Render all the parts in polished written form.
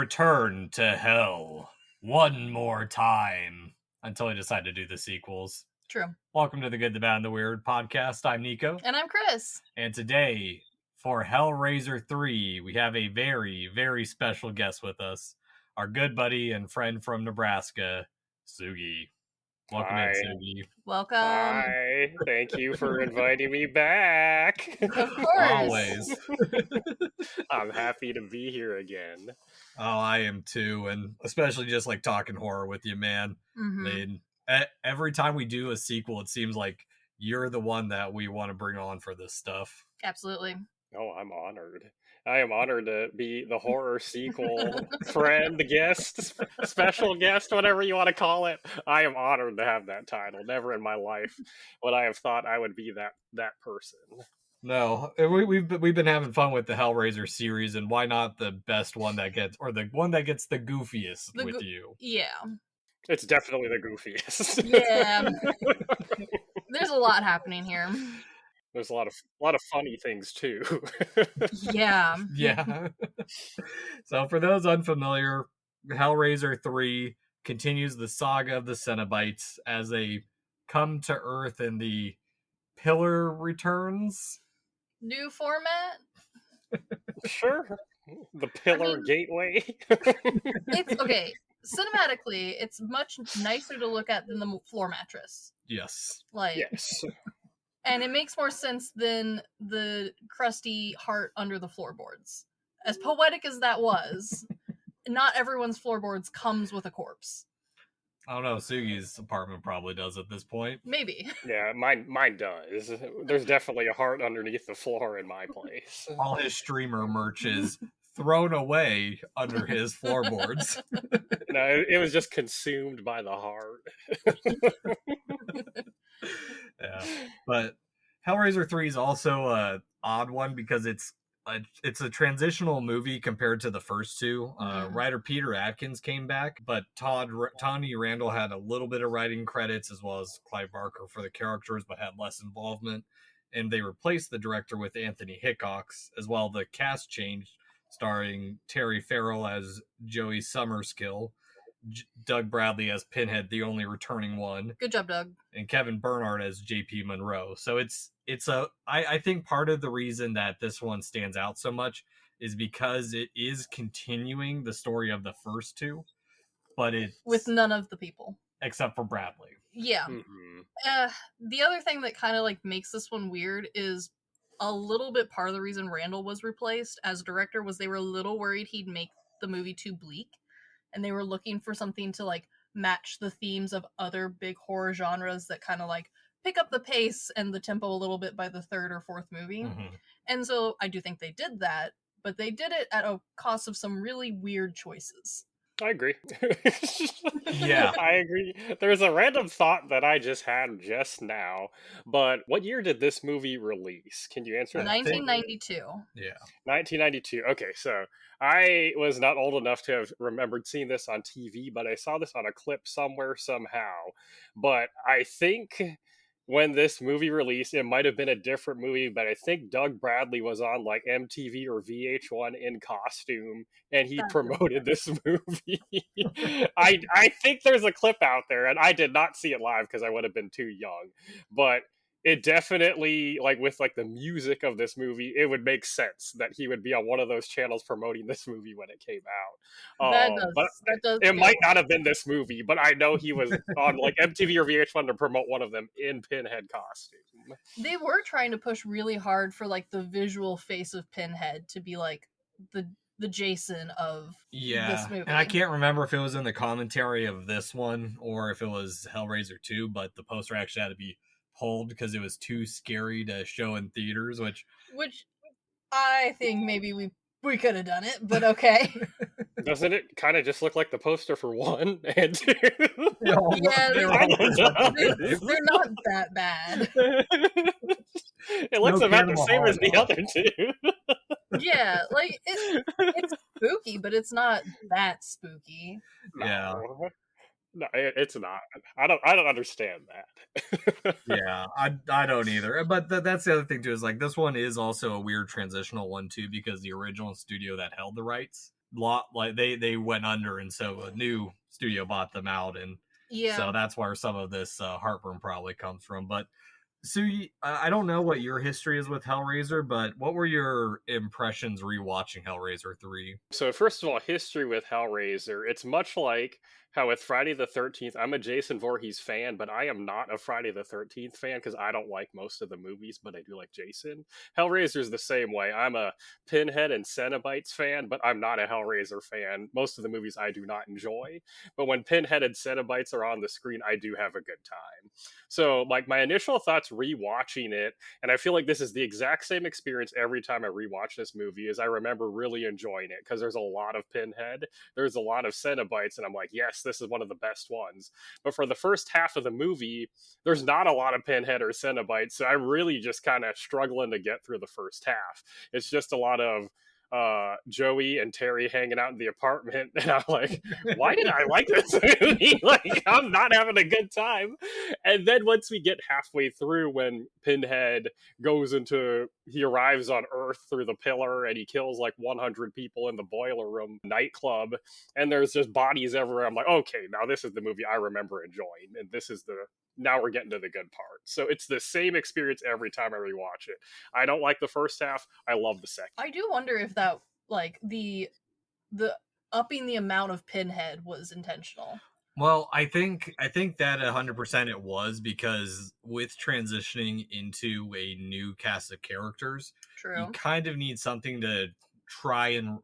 return to hell one more time until I decide to do the sequels. True. Welcome to the Good, the Bad, and the Weird podcast. I'm Nicho. And I'm Chris. And today, for Hellraiser 3, we have a very, very special guest with us. Our good buddy and friend from Nebraska, Sugi. Welcome in, Sugi. Welcome. Hi. Thank you for inviting me back. Of course. Always. I'm happy to be here again. Oh, I am too. And especially just like talking horror with you, man. Mm-hmm. I mean, every time we do a sequel, it seems like you're the one that we want to bring on for this stuff. Absolutely. Oh, I'm honored. I am honored to be the horror sequel friend, guest, special guest, whatever you want to call it. I am honored to have that title. Never in my life would I have thought I would be that person. No, we've been having fun with the Hellraiser series, and why not the best one that gets, or the one that gets the goofiest with you? Yeah. It's definitely the goofiest. Yeah. There's a lot happening here. There's a lot of funny things too. Yeah. Yeah. So for those unfamiliar, Hellraiser 3 continues the saga of the Cenobites as they come to Earth and the Pillar returns. New format? Sure. The Pillar Gateway. It's okay. Cinematically, it's much nicer to look at than the floor mattress. Yes. Yes. And it makes more sense than the crusty heart under the floorboards. As poetic as that was, not everyone's floorboards comes with a corpse. I don't know, Sugi's apartment probably does at this point. Maybe. Yeah, mine does. There's definitely a heart underneath the floor in my place. All his streamer merch is thrown away under his floorboards. No, it was just consumed by the heart. Yeah, but Hellraiser 3 is also a odd one because it's a transitional movie compared to the first two. Writer Peter Atkins came back, but Tony Randall had a little bit of writing credits, as well as Clive Barker for the characters, but had less involvement. And they replaced the director with Anthony Hickox. As well, the cast changed, starring Terry Farrell as Joey Summerskill, Doug Bradley as Pinhead, the only returning one. Good job, Doug. And Kevin Bernard as JP Monroe. So I think part of the reason that this one stands out so much is because it is continuing the story of the first two, but it's with none of the people except for Bradley. Yeah. Mm-hmm. The other thing that kind of like makes this one weird is a little bit part of the reason Randall was replaced as director was they were a little worried he'd make the movie too bleak. And they were looking for something to like match the themes of other big horror genres that kind of like pick up the pace and the tempo a little bit by the third or fourth movie. Mm-hmm. And so I do think they did that, but they did it at a cost of some really weird choices. I agree. Yeah. I agree. There's a random thought that I just had just now, but what year did this movie release? Can you answer that? 1992. Yeah. 1992. Okay, so I was not old enough to have remembered seeing this on TV, but I saw this on a clip somewhere, somehow. But I think when this movie released, it might have been a different movie, but I think Doug Bradley was on like MTV or VH1 in costume, and he promoted this movie. I think there's a clip out there, and I did not see it live because I would have been too young, but it definitely, like with like the music of this movie, it would make sense that he would be on one of those channels promoting this movie when it came out. That does. It might not have been this movie, but I know he was on like MTV or VH1 to promote one of them in Pinhead costume. They were trying to push really hard for like the visual face of Pinhead to be like the Jason of this movie. And I can't remember if it was in the commentary of this one or if it was Hellraiser 2, but the poster actually had to be pulled because it was too scary to show in theaters, which I think maybe we could have done it, but okay. Doesn't it kind of just look like the poster for 1 and 2? Yeah, they're not that bad. It looks about the same as the other two. Yeah, like it's spooky, but it's not that spooky. Yeah. No, it's not. I don't understand that. Yeah, I don't either. But that's the other thing too, is like this one is also a weird transitional one too, because the original studio that held the rights like they went under, and so a new studio bought them out, and so that's where some of this heartburn probably comes from. But Sugi, I don't know what your history is with Hellraiser, but what were your impressions rewatching Hellraiser 3? So first of all, history with Hellraiser. It's much like how with Friday the 13th, I'm a Jason Voorhees fan, but I am not a Friday the 13th fan because I don't like most of the movies, but I do like Jason. Hellraiser's the same way. I'm a Pinhead and Cenobites fan, but I'm not a Hellraiser fan. Most of the movies I do not enjoy. But when Pinhead and Cenobites are on the screen, I do have a good time. So like my initial thoughts rewatching it, and I feel like this is the exact same experience every time I rewatch this movie, is I remember really enjoying it because there's a lot of Pinhead, there's a lot of Cenobites, and I'm like, yes, this is one of the best ones. But for the first half of the movie, there's not a lot of Pinhead or Cenobites, so I'm really just kind of struggling to get through the first half. It's just a lot of Joey and Terry hanging out in the apartment, and I'm like, why did I like this movie? Like, I'm not having a good time. And then once we get halfway through, when Pinhead he arrives on Earth through the pillar, and he kills like 100 people in the Boiler Room nightclub, and there's just bodies everywhere. I'm like, okay, now this is the movie I remember enjoying, and now we're getting to the good part. So it's the same experience every time I rewatch it. I don't like the first half. I love the second. I do wonder if that, like, the upping the amount of Pinhead was intentional. Well, I think that 100% it was, because with transitioning into a new cast of characters, True, you kind of need something to try and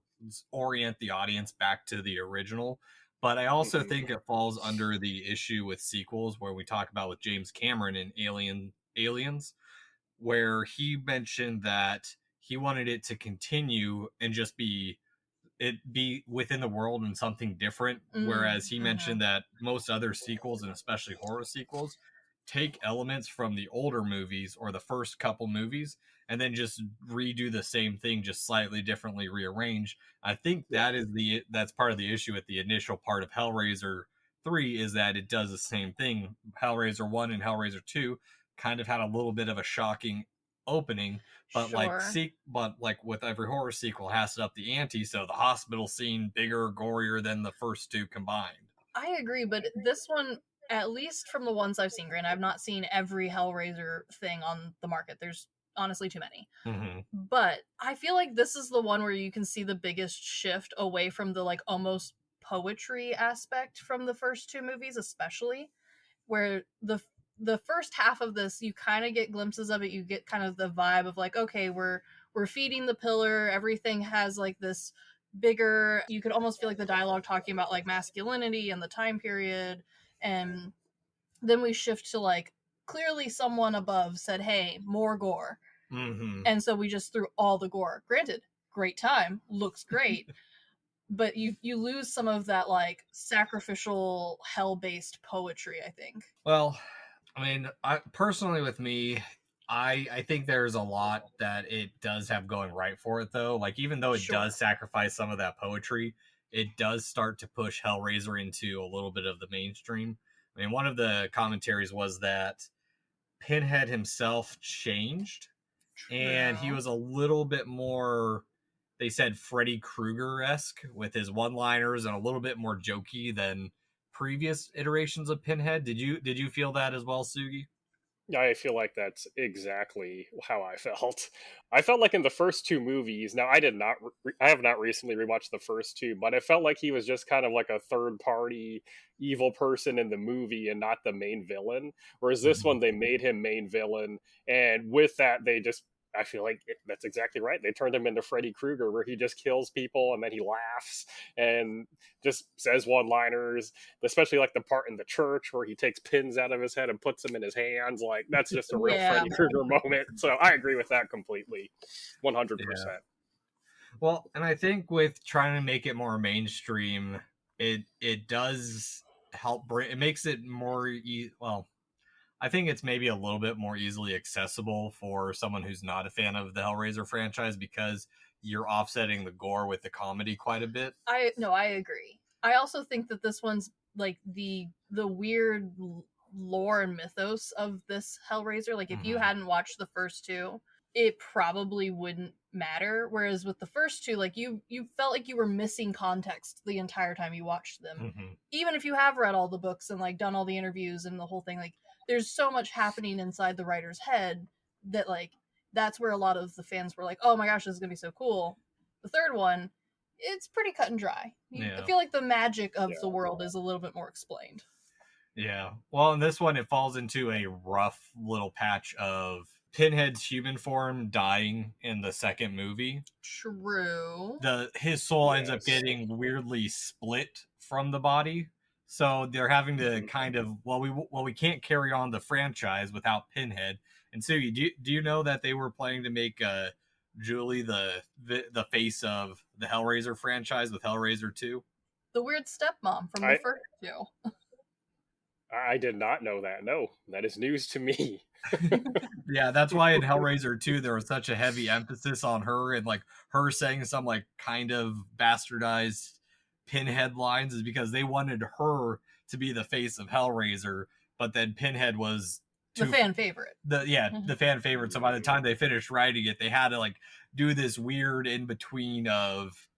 orient the audience back to the original. But I also think it falls under the issue with sequels, where we talk about with James Cameron in Aliens, where he mentioned that he wanted it to continue and just be within the world and something different. Whereas he mentioned that most other sequels, and especially horror sequels, take elements from the older movies or the first couple movies and then just redo the same thing, just slightly differently rearranged. I think that's part of the issue with the initial part of Hellraiser 3, is that it does the same thing. Hellraiser 1 and Hellraiser 2 kind of had a little bit of a shocking opening, but like with every horror sequel, has to up the ante, so the hospital scene bigger, gorier than the first two combined. I agree, but this one, at least from the ones I've seen, granted, I've not seen every Hellraiser thing on the market. There's honestly too many. But I feel like this is the one where you can see the biggest shift away from the like almost poetry aspect from the first two movies, especially where the first half of this, you kind of get glimpses of it. You get kind of the vibe of like, okay, we're feeding the pillar. Everything has like this bigger, you could almost feel like the dialogue talking about like masculinity and the time period. And then we shift to like, clearly someone above said, hey, more gore. And so we just threw all the gore. Granted, great time, looks great. But you lose some of that like sacrificial hell-based poetry, I think. Well, I mean, personally with me, I think there's a lot that it does have going right for it, though. Like, even though it does sacrifice some of that poetry, it does start to push Hellraiser into a little bit of the mainstream. I mean, one of the commentaries was that Pinhead himself changed, and he was a little bit more, they said, Freddy Krueger-esque with his one-liners, and a little bit more jokey than previous iterations of Pinhead. Did you feel that as well, Sugi? I feel like that's exactly how I felt. I felt like in the first two movies, now I have not recently rewatched the first two, but I felt like he was just kind of like a third party evil person in the movie and not the main villain. Whereas this one, they made him main villain. And with that, I feel like that's exactly right. They turned him into Freddy Krueger, where he just kills people and then he laughs and just says one-liners, especially like the part in the church where he takes pins out of his head and puts them in his hands. Like, that's just a real Freddy Krueger moment. So I agree with that completely, 100%. Yeah. Well, and I think with trying to make it more mainstream, it does help it makes it more I think it's maybe a little bit more easily accessible for someone who's not a fan of the Hellraiser franchise, because you're offsetting the gore with the comedy quite a bit. I agree. I also think that this one's like the weird lore and mythos of this Hellraiser. Like, if you hadn't watched the first two, it probably wouldn't matter, whereas with the first two, like you felt like you were missing context the entire time you watched them. Even if you have read all the books and like done all the interviews and the whole thing, like there's so much happening inside the writer's head that like that's where a lot of the fans were like, oh my gosh, this is gonna be so cool. The third one, it's pretty cut and dry. I feel like the magic of the world is a little bit more explained. Yeah. Well, in this one, it falls into a rough little patch of Pinhead's human form dying in the second movie. True. His soul ends up getting weirdly split from the body. So they're having to kind of, we can't carry on the franchise without Pinhead. And Sugi, do you know that they were planning to make Julie the face of the Hellraiser franchise with Hellraiser 2? The weird stepmom from the first two. I did not know that. No, that is news to me. Yeah, that's why in Hellraiser 2 there was such a heavy emphasis on her and like her saying some like kind of bastardized Pinhead lines, is because they wanted her to be the face of Hellraiser, but then Pinhead was the fan favorite. The fan favorite. So by the time they finished writing it, they had to like do this weird in between of,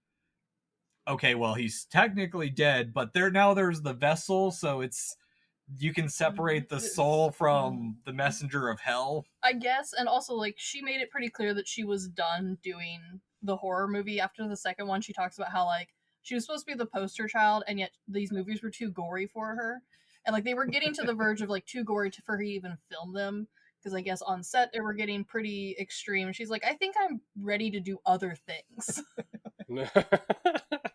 okay, well he's technically dead, but there's the vessel, so it's, you can separate the soul from the messenger of hell, I guess. And also like she made it pretty clear that she was done doing the horror movie after the second one. She talks about how like she was supposed to be the poster child, and yet these movies were too gory for her, and like they were getting to the verge of like too gory for her to even film them, because I guess on set they were getting pretty extreme. She's like, I think I'm ready to do other things.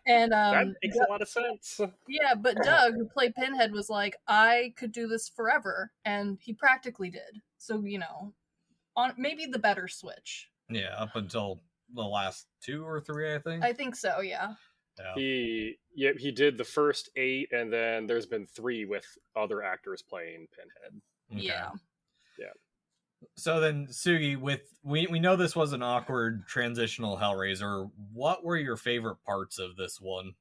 And that makes a lot of sense. Yeah, but Doug, who played Pinhead, was like, I could do this forever, and he practically did. So, you know, on maybe the better switch. Yeah, up until the last 2 or 3, I think. I think so, yeah. He did the first 8, and then there's been 3 with other actors playing Pinhead. Okay. Yeah. So then, Sugi, we know this was an awkward transitional Hellraiser. What were your favorite parts of this one?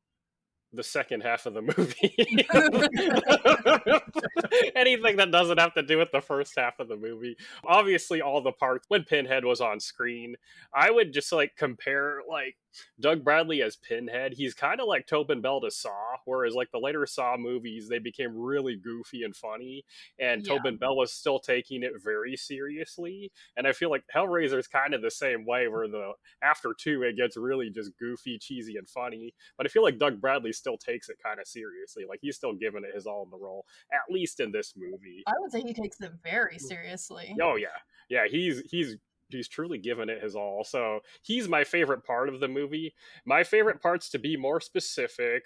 The second half of the movie. Anything that doesn't have to do with the first half of the movie. Obviously, all the parts when Pinhead was on screen. I would just like compare like Doug Bradley as Pinhead. He's kind of like Tobin Bell to Saw, whereas like the later Saw movies, they became really goofy and funny, and Tobin Bell was still taking it very seriously. And I feel like Hellraiser is kind of the same way, where after 2 it gets really just goofy, cheesy, and funny. But I feel like Doug Bradley still takes it kind of seriously. Like he's still giving it his all in the role, at least in this movie. I would say he takes it very seriously. Oh yeah, he's truly given it his all. So he's my favorite part of the movie. My favorite parts, to be more specific,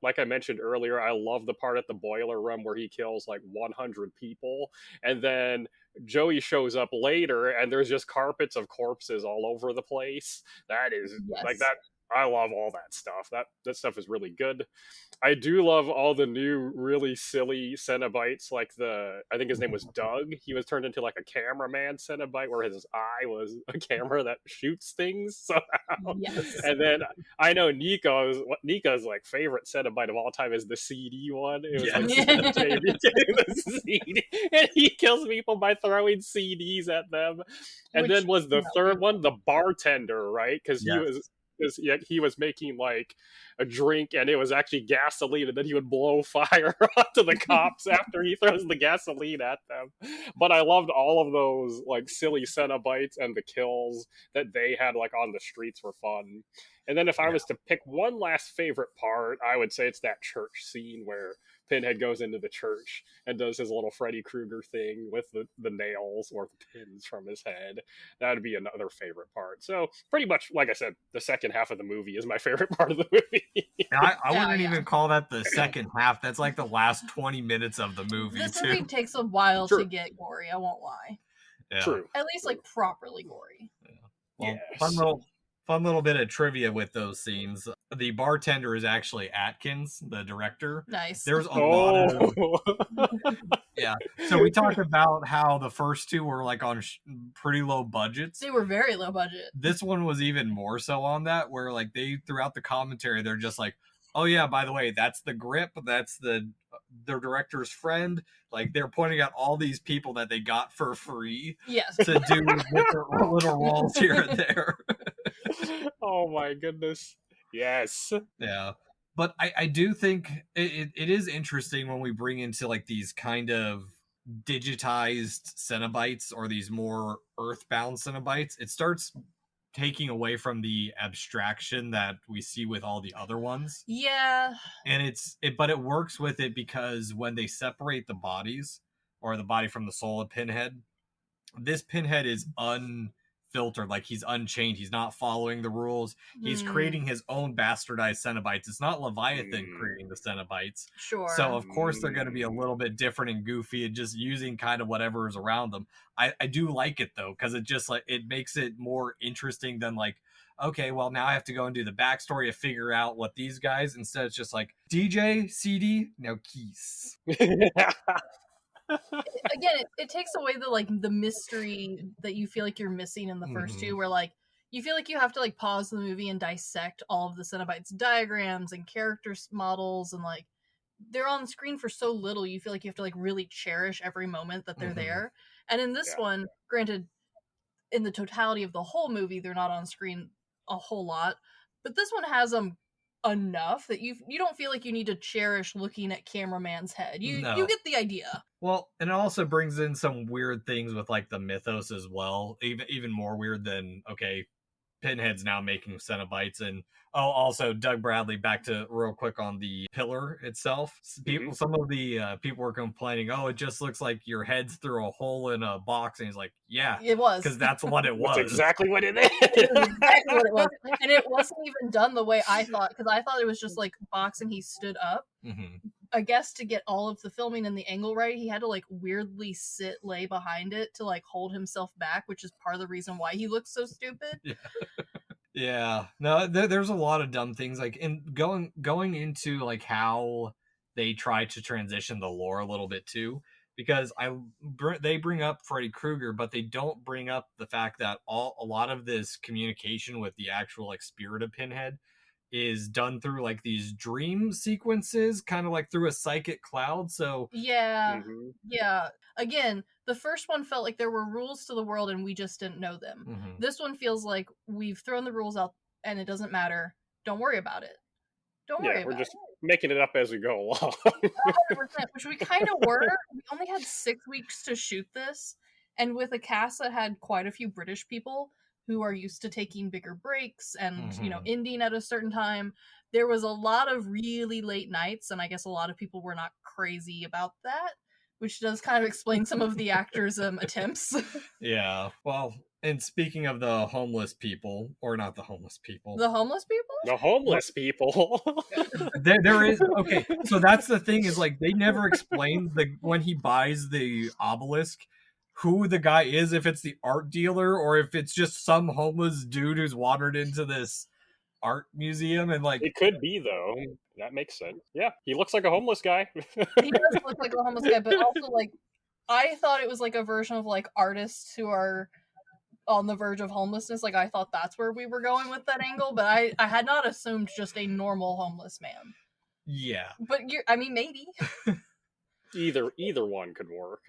like I mentioned earlier, I love the part at the boiler room where he kills like 100 people, and then Joey shows up later and there's just carpets of corpses all over the place. That is like that. I love all that stuff. That stuff is really good. I do love all the new really silly Cenobites, like I think his name was Doug. He was turned into like a cameraman Cenobite, where his eye was a camera that shoots things somehow. Yes. And then I know Nico's like favorite Cenobite of all time is the CD one. It was like the CD, and he kills people by throwing CDs at them. And then was the third one the bartender, right? Because he was making like a drink and it was actually gasoline, and then he would blow fire onto the cops after he throws the gasoline at them. But I loved all of those like silly Cenobites, and the kills that they had like on the streets were fun. And then if I was to pick one last favorite part, I would say it's that church scene where Pinhead goes into the church and does his little Freddy Krueger thing with the nails or the pins from his head. That would be another favorite part. So pretty much, like I said, the second half of the movie is my favorite part of the movie. I wouldn't even call that the second half. That's like the last 20 minutes of the movie. This movie takes a while to get gory, I won't lie. Yeah. True. At least like properly gory. Yeah. Well, fun little bit of trivia with those scenes. The bartender is actually Atkins, the director. Nice. There's a lot of... Yeah. So we talked about how the first 2 were like on pretty low budgets. They were very low budget. This one was even more so on that, where like they, throughout the commentary, they're just like, oh yeah, by the way, that's the grip. That's their director's friend. Like they're pointing out all these people that they got for free. Yes. To do different little roles here and there. Oh my goodness. Yes. Yeah. But I do think it is interesting when we bring into like these kind of digitized Cenobites or these more earthbound Cenobites. It starts taking away from the abstraction that we see with all the other ones. Yeah. And but it works with it because when they separate the bodies or the body from the soul of Pinhead, this Pinhead is unfiltered, like he's unchained. He's not following the rules. He's creating his own bastardized Cenobites. It's not Leviathan creating the Cenobites. Sure. So of course they're going to be a little bit different and goofy and just using kind of whatever is around them. I do like it though, because it just like it makes it more interesting than like, okay, well now I have to go and do the backstory to figure out what these guys. Instead it's just like DJ, CD, now keys. Again, it takes away the mystery that you feel like you're missing in the first two, where like you feel like you have to like pause the movie and dissect all of the Cenobites diagrams and character models, and like they're on screen for so little, you feel like you have to like really cherish every moment that they're there. And in this one, granted, in the totality of the whole movie, they're not on screen a whole lot, but this one has them enough that you don't feel like you need to cherish looking at cameraman's head. You get the idea. Well, and it also brings in some weird things with like the mythos as well. Even more weird than, okay, Pinhead's now making Cenobites. And also Doug Bradley, back to real quick on the pillar itself. Some of the people were complaining, oh, it just looks like your head's through a hole in a box. And he's like, yeah, it was, because that's what it was. That's exactly what it is. Exactly what it was. And it wasn't even done the way I thought, because I thought it was just like box and he stood up. I guess to get all of the filming and the angle right, he had to like weirdly lay behind it to like hold himself back, which is part of the reason why he looks so stupid. Yeah. No, there's a lot of dumb things, like in going into like how they try to transition the lore a little bit too, because they bring up Freddy Krueger, but they don't bring up the fact that a lot of this communication with the actual like spirit of Pinhead is done through like these dream sequences, kind of like through a psychic cloud. So yeah. Again, the first one felt like there were rules to the world and we just didn't know them. This one feels like we've thrown the rules out and it doesn't matter. Don't worry about it. We're just making it up as we go along. 100%, which we kind of were. We only had 6 weeks to shoot this, and with a cast that had quite a few British people who are used to taking bigger breaks and ending at a certain time, there was a lot of really late nights, and I guess a lot of people were not crazy about that, which does kind of explain some of the actors' attempts. Yeah, well, and speaking of the homeless people, or not the homeless people. The homeless people? The homeless people. there is, okay, so that's the thing, is like they never explain when he buys the obelisk who the guy is, if it's the art dealer or if it's just some homeless dude who's wandered into this art museum. And like, it could be though. That makes sense. Yeah, he looks like a homeless guy. He does look like a homeless guy, but also like I thought it was like a version of like artists who are on the verge of homelessness. Like I thought that's where we were going with that angle, but I had not assumed just a normal homeless man. Yeah, but I mean, maybe either one could work.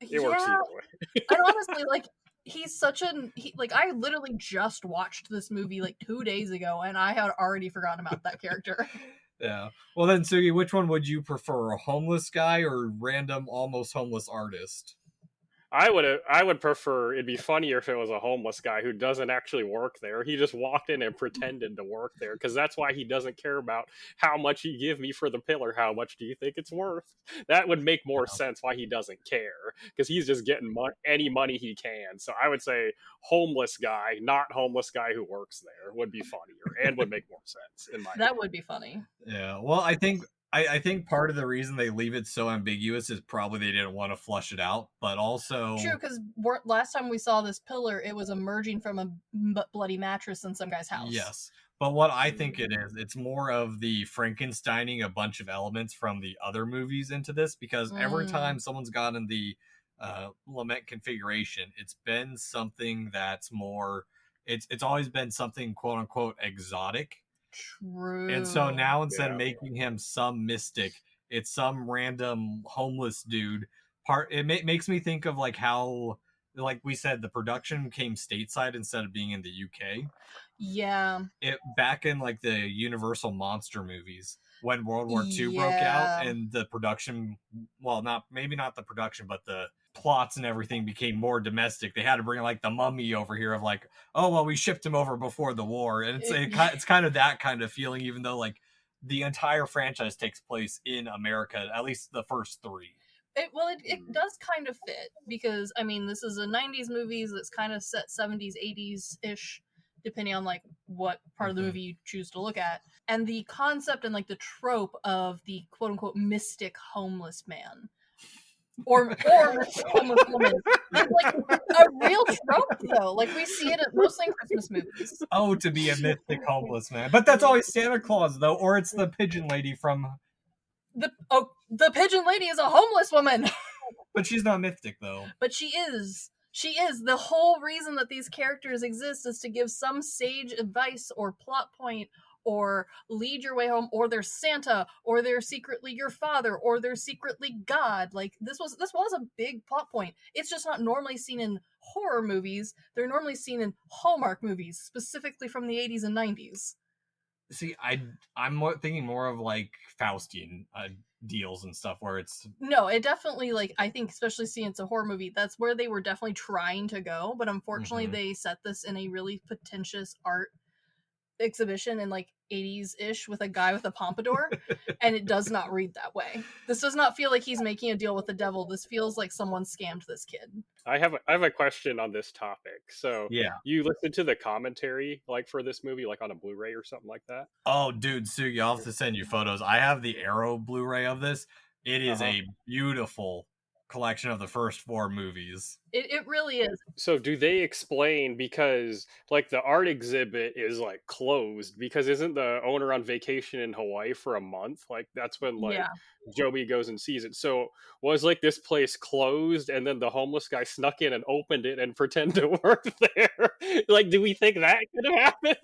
It works either way. And honestly, like he's such like I literally just watched this movie like 2 days ago, and I had already forgotten about that character. Yeah. Well then, Sugi, which one would you prefer, a homeless guy or random almost homeless artist? I would prefer, it'd be funnier if it was a homeless guy who doesn't actually work there. He just walked in and pretended to work there, because that's why he doesn't care about how much you give me for the pillar. How much do you think it's worth? That would make more sense why he doesn't care, because he's just getting any money he can. So I would say homeless guy, not homeless guy who works there, would be funnier and would make more sense in my opinion. Would be funny. Yeah. Well, I think part of the reason they leave it so ambiguous is probably they didn't want to flush it out, but also true, because last time we saw this pillar, it was emerging from a bloody mattress in some guy's house. Yes, but what I think it is, it's more of the Frankensteining a bunch of elements from the other movies into this, because every time someone's gotten the lament configuration, it's been something that's more. It's always been something quote unquote exotic. True. And so now instead of making him some mystic, it's some random homeless dude. It makes me think of like how like we said, the production came stateside instead of being in the UK. Yeah. It back in like the Universal monster movies when World War II broke Yeah. out and the production, well, not maybe not the production, but the plots and everything became more domestic. They had to bring like the Mummy over here of like, oh well, we shipped him over before the war, and it's kind of that kind of feeling, even though like the entire franchise takes place in America, at least the first three. It does kind of fit because I mean this is a 90s movie that's kind of set 70s 80s ish depending on like what part of the movie you choose to look at, and the concept and like the trope of the quote unquote mystic homeless man or mystic homeless woman is like a real trope though. Like we see it mostly in Christmas movies. Oh, to be a mystic homeless man, but that's always Santa Claus though, or it's the pigeon lady from the pigeon lady is a homeless woman. But she's not mystic though. But she is. She is. The whole reason that these characters exist is to give some sage advice or plot point or lead your way home, or they're Santa, or they're secretly your father, or they're secretly God. Like this was a big plot point. It's just not normally seen in horror movies. They're normally seen in Hallmark movies, specifically from the 80s and 90s. See, I'm thinking more of like Faustian deals and stuff where it's... No, it definitely, like, I think especially seeing it's a horror movie, that's where they were definitely trying to go, but unfortunately they set this in a really pretentious art exhibition in like 80s-ish with a guy with a pompadour, and it does not read that way. This does not feel like he's making a deal with the devil. This feels like someone scammed this kid. I have a question on this topic. So yeah, you listened to the commentary like for this movie, like on a Blu-ray or something like that? Oh, dude, Sugi, I'll have to send you photos. I have the Arrow Blu-ray of this. It is a beautiful collection of the first four movies. It really is. So do they explain, because like the art exhibit is like closed because isn't the owner on vacation in Hawaii for a month? Like that's when like Joey goes and sees it. So was like this place closed and then the homeless guy snuck in and opened it and pretend to work there? Like, do we think that could have happened?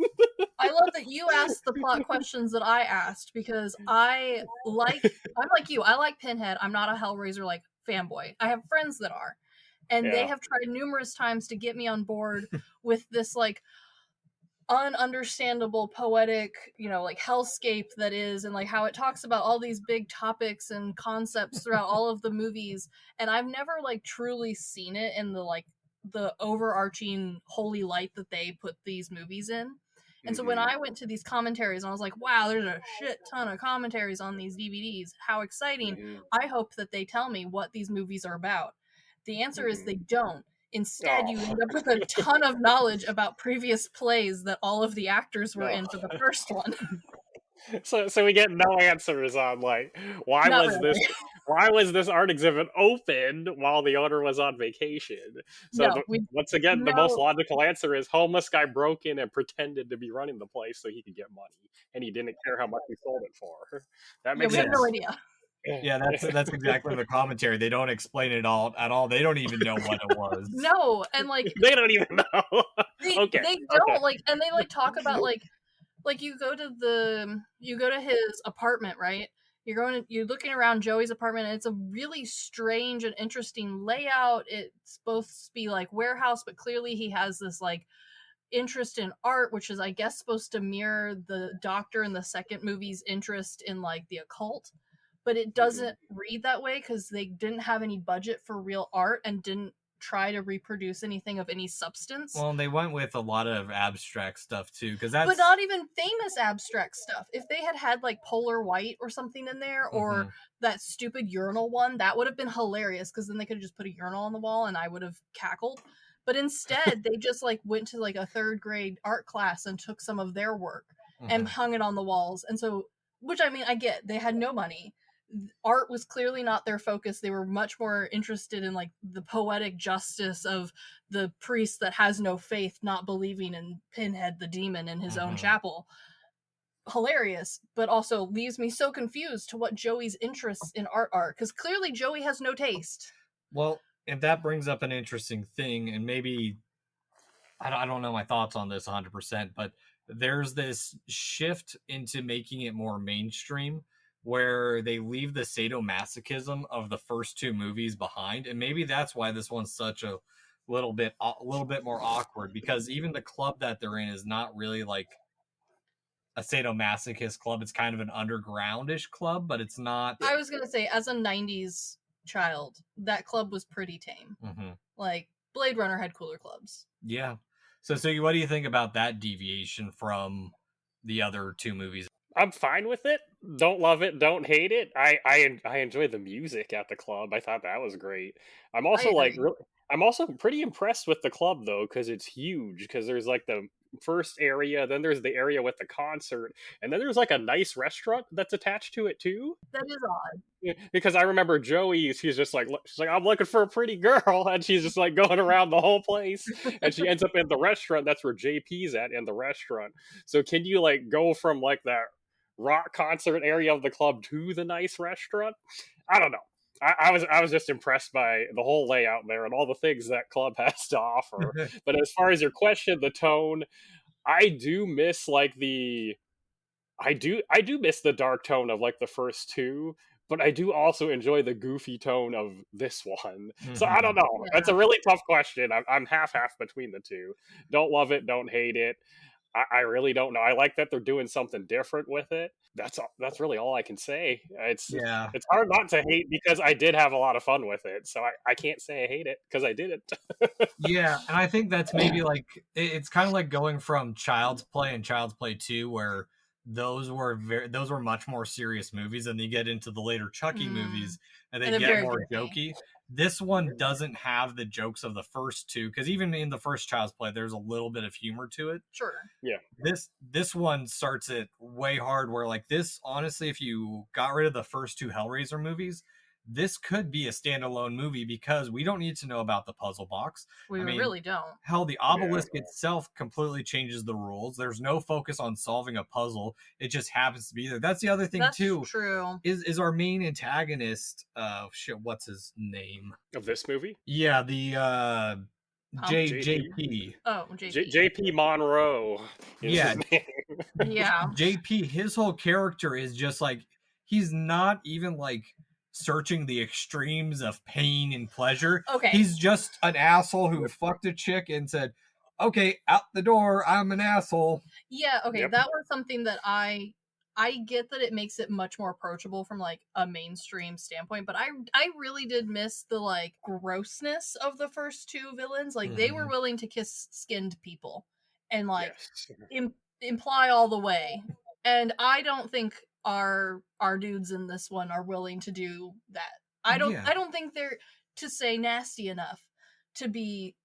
I love that you asked the plot questions that I asked, because I'm like you. I like Pinhead. I'm not a Hellraiser like fanboy. I have friends that are, and they have tried numerous times to get me on board with this like ununderstandable poetic, you know, like hellscape that is, and like how it talks about all these big topics and concepts throughout all of the movies, and I've never like truly seen it in the like the overarching holy light that they put these movies in. And so when I went to these commentaries and I was like, wow, there's a shit ton of commentaries on these DVDs. How exciting. I hope that they tell me what these movies are about. The answer is they don't. Instead, you end up with a ton of knowledge about previous plays that all of the actors were in for the first one. So we get no answers on like why was this art exhibit open while the owner was on vacation? So once again, the most logical answer is homeless guy broke in and pretended to be running the place so he could get money, and he didn't care how much he sold it for. That makes sense. We have no idea. Yeah, that's exactly the commentary. They don't explain it all at all. They don't even know what it was. No, and like they don't even know. They don't like, and they like talk about like you go to his apartment, right? You're looking around Joey's apartment, and it's a really strange and interesting layout. It's supposed to be like warehouse, but clearly he has this like interest in art, which is I guess supposed to mirror the Doctor in the second movie's interest in like the occult. But it doesn't read that way because they didn't have any budget for real art and didn't try to reproduce anything of any substance. Well, they went with a lot of abstract stuff too, because that's... But not even famous abstract stuff. If they had like Polar White or something in there, or that stupid urinal one, that would have been hilarious, because then they could have just put a urinal on the wall and I would have cackled. But instead, they just like went to like a third grade art class and took some of their work and hung it on the walls. And so, which I mean, I get, they had no money. Art was clearly not their focus. They were much more interested in like the poetic justice of the priest that has no faith, not believing in Pinhead the demon in his own chapel. Hilarious, but also leaves me so confused to what Joey's interests in art are, because clearly Joey has no taste. Well, if that brings up an interesting thing, and maybe I don't know my thoughts on this 100%, but there's this shift into making it more mainstream, where they leave the sadomasochism of the first two movies behind. And maybe that's why this one's such a a little bit more awkward, because even the club that they're in is not really like a sadomasochist club. It's kind of an undergroundish club, but it's not. I was gonna say, as a '90s child, that club was pretty tame. Mm-hmm. Like Blade Runner had cooler clubs. Yeah. So what do you think about that deviation from the other two movies? I'm fine with it. Don't love it, don't hate it. I enjoy the music at the club. I thought that was great. I'm also I'm also pretty impressed with the club though, because it's huge. Because there's like the first area, then there's the area with the concert, and then there's like a nice restaurant that's attached to it too. That is odd. Yeah, because I remember Joey, she's like, I'm looking for a pretty girl, and she's just like going around the whole place, and she ends up in the restaurant. That's where JP's at, in the restaurant. So can you like go from like that rock concert area of the club to the nice restaurant? I don't know. I was just impressed by the whole layout there and all the things that club has to offer. But as far as your question, the tone, I do miss like I do miss the dark tone of like the first two, but I do also enjoy the goofy tone of this one. So I don't know. Yeah. That's a really tough question. I'm half between the two. Don't love it, don't hate it. I really don't know. I like that they're doing something different with it. That's really all I can say. It's hard not to hate, because I did have a lot of fun with it. So I can't say I hate it because I didn't. Yeah, and I think that's maybe like it's kind of like going from Child's Play and Child's Play 2, where those were much more serious movies, and you get into the later Chucky movies and they get more jokey. This one doesn't have the jokes of the first two, because even in the first Child's Play, there's a little bit of humor to it. Sure. Yeah. This one starts it way hard, where like this, honestly, if you got rid of the first two Hellraiser movies, this could be a standalone movie, because we don't need to know about the puzzle box. We really don't. Hell, the obelisk itself completely changes the rules. There's no focus on solving a puzzle. It just happens to be there. That's the other thing too. True. Is our main antagonist, what's his name? Of this movie? Yeah, the JP. Oh, JP. JP Monroe. Yeah. Yeah. JP, his whole character is just like, he's not even like searching the extremes of pain and pleasure. Okay. He's just an asshole who fucked a chick and said, okay, out the door, I'm an asshole. Yeah, okay. Yep. That was something that I get, that it makes it much more approachable from like a mainstream standpoint, but I really did miss the like grossness of the first two villains. Like they were willing to kiss skinned people and like imply all the way. And I don't think our dudes in this one are willing to do that. I don't think they're, to say, nasty enough to be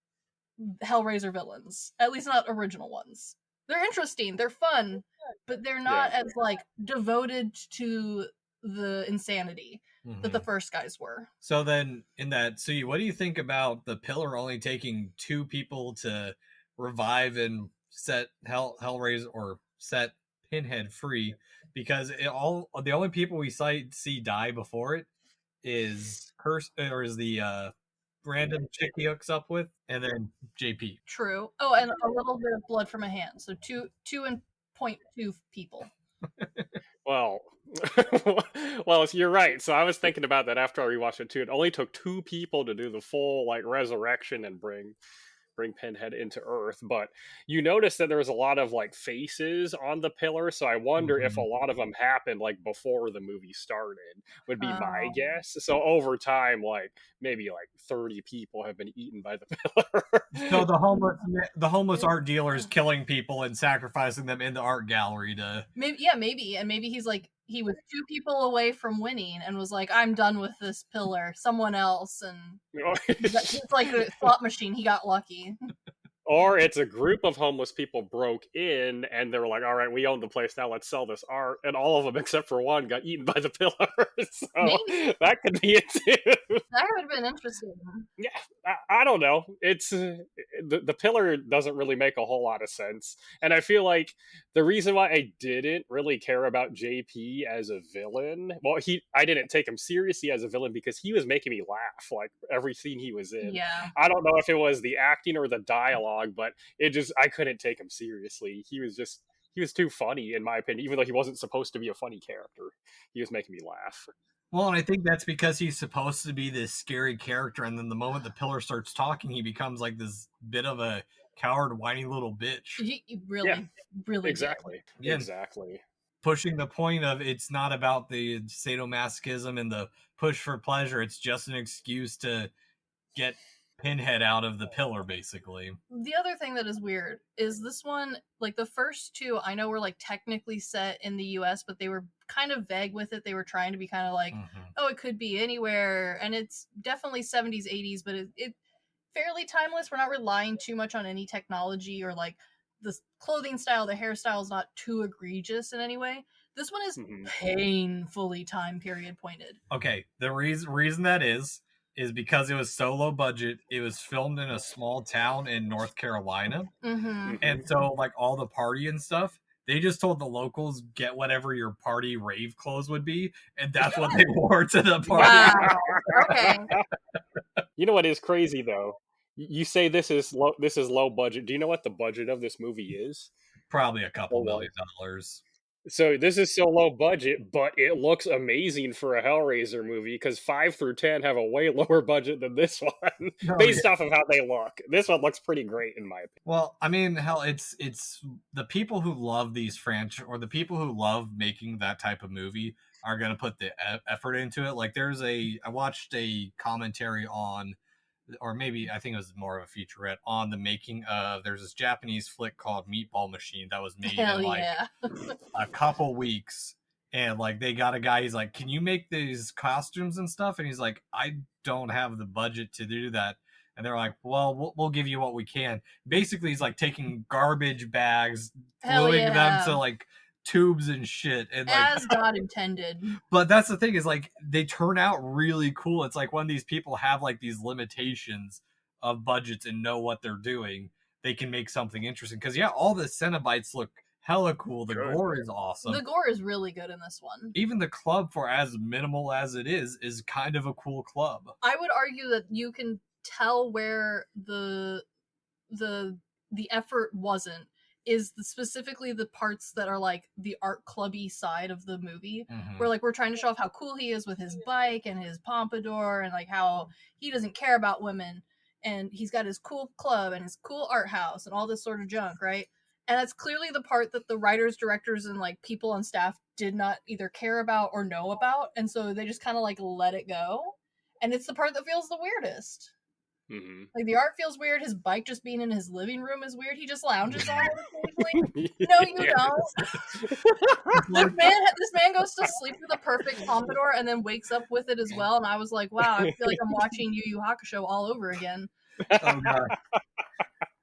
Hellraiser villains. At least not original ones. They're interesting, they're fun, but they're not as like devoted to the insanity that the first guys were. So then in that, so what do you think about the pillar only taking two people to revive and set Hellraiser, or set Pinhead free? Because the only people we see die before it is Kirsty, or is the random chick he hooks up with, and then JP. True. Oh, and a little bit of blood from a hand. So 2.2 people. Well, you're right. So I was thinking about that after I rewatched it too. It only took two people to do the full like resurrection and bring Pinhead into Earth, but you notice that there was a lot of like faces on the pillar, so I wonder if a lot of them happened like before the movie started, would be my guess. So over time, like maybe like 30 people have been eaten by the pillar. So the homeless art dealer is killing people and sacrificing them in the art gallery to maybe, and maybe he's like, he was two people away from winning and was like, I'm done with this pillar, someone else, and he's like a slot machine, he got lucky. Or it's a group of homeless people broke in and they were like, all right, we own the place now, let's sell this art. And all of them, except for one, got eaten by the pillar. So maybe that could be it too. That would have been interesting. Yeah, I don't know. It's the pillar doesn't really make a whole lot of sense. And I feel like the reason why I didn't really care about JP as a villain, well, I didn't take him seriously as a villain because he was making me laugh like every scene he was in. Yeah. I don't know if it was the acting or the dialogue, but I couldn't take him seriously. He was too funny in my opinion, even though he wasn't supposed to be a funny character. He was making me laugh. Well, and I think that's because he's supposed to be this scary character, and then the moment the pillar starts talking, he becomes like this bit of a coward, whiny little bitch. He Yeah, really exactly. Yeah, Exactly. pushing the point of it's not about the sadomasochism and the push for pleasure. It's just an excuse to get Pinhead out of the pillar, basically. The other thing that is weird is this one, like the first two, I know were like technically set in the US, but they were kind of vague with it. They were trying to be kind of like, oh, it could be anywhere. And it's definitely 70s, 80s, but it fairly timeless. We're not relying too much on any technology or like the clothing style, the hairstyle is not too egregious in any way. This one is painfully time period pointed. Okay, the reason that is because it was so low budget. It was filmed in a small town in North Carolina, and so like all the party and stuff, they just told the locals get whatever your party rave clothes would be, and that's what they wore to the party. Wow. Okay. You know what is crazy though? You say this is low budget. Do you know what the budget of this movie is? Probably a couple $1 million. So this is so low budget, but it looks amazing for a Hellraiser movie because 5 through 10 have a way lower budget than this one, based off of how they look. This one looks pretty great in my opinion. Well, I mean, hell, it's the people who love these franchise or the people who love making that type of movie are going to put the effort into it. Like I watched a commentary on, or maybe I think it was more of a featurette on the making of, there's this Japanese flick called Meatball Machine that was made in like a couple weeks. And like they got a guy, he's like, can you make these costumes and stuff? And he's like, I don't have the budget to do that. And they're like, well, we'll give you what we can. Basically, he's like taking garbage bags, gluing them to like tubes and shit, and like as God intended. But that's the thing, is like they turn out really cool. It's like when these people have like these limitations of budgets and know what they're doing, they can make something interesting. Because all the Cenobites look hella cool. The gore is awesome. The gore is really good in this one. Even the club, for as minimal as it is kind of a cool club. I would argue that you can tell where the effort wasn't is specifically the parts that are like the art clubby side of the movie, where like we're trying to show off how cool he is with his bike and his pompadour and like how he doesn't care about women and he's got his cool club and his cool art house and all this sort of junk, right? And that's clearly the part that the writers, directors, and like people on staff did not either care about or know about, and so they just kind of like let it go. And it's the part that feels the weirdest. Like the art feels weird. His bike just being in his living room is weird. He just lounges on it occasionally. No, you don't. This man goes to sleep with a perfect pompadour and then wakes up with it as well. And I was like, wow, I feel like I'm watching Yu Yu Hakusho all over again. Oh god.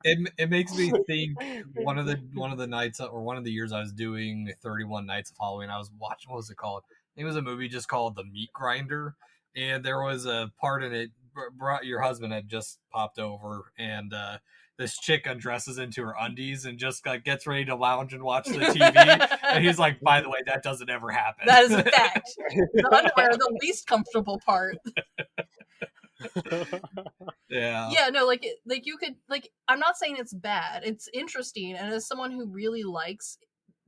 It makes me think one of the nights or one of the years I was doing 31 Nights of Halloween, I was watching, what was it called? It was a movie just called The Meat Grinder, and there was a part in it. Your husband had just popped over, and this chick undresses into her undies and just gets ready to lounge and watch the TV. And he's like, "By the way, that doesn't ever happen." That is a fact. The underwear, the least comfortable part. Yeah, no, like you could, like, I'm not saying it's bad. It's interesting, and as someone who really likes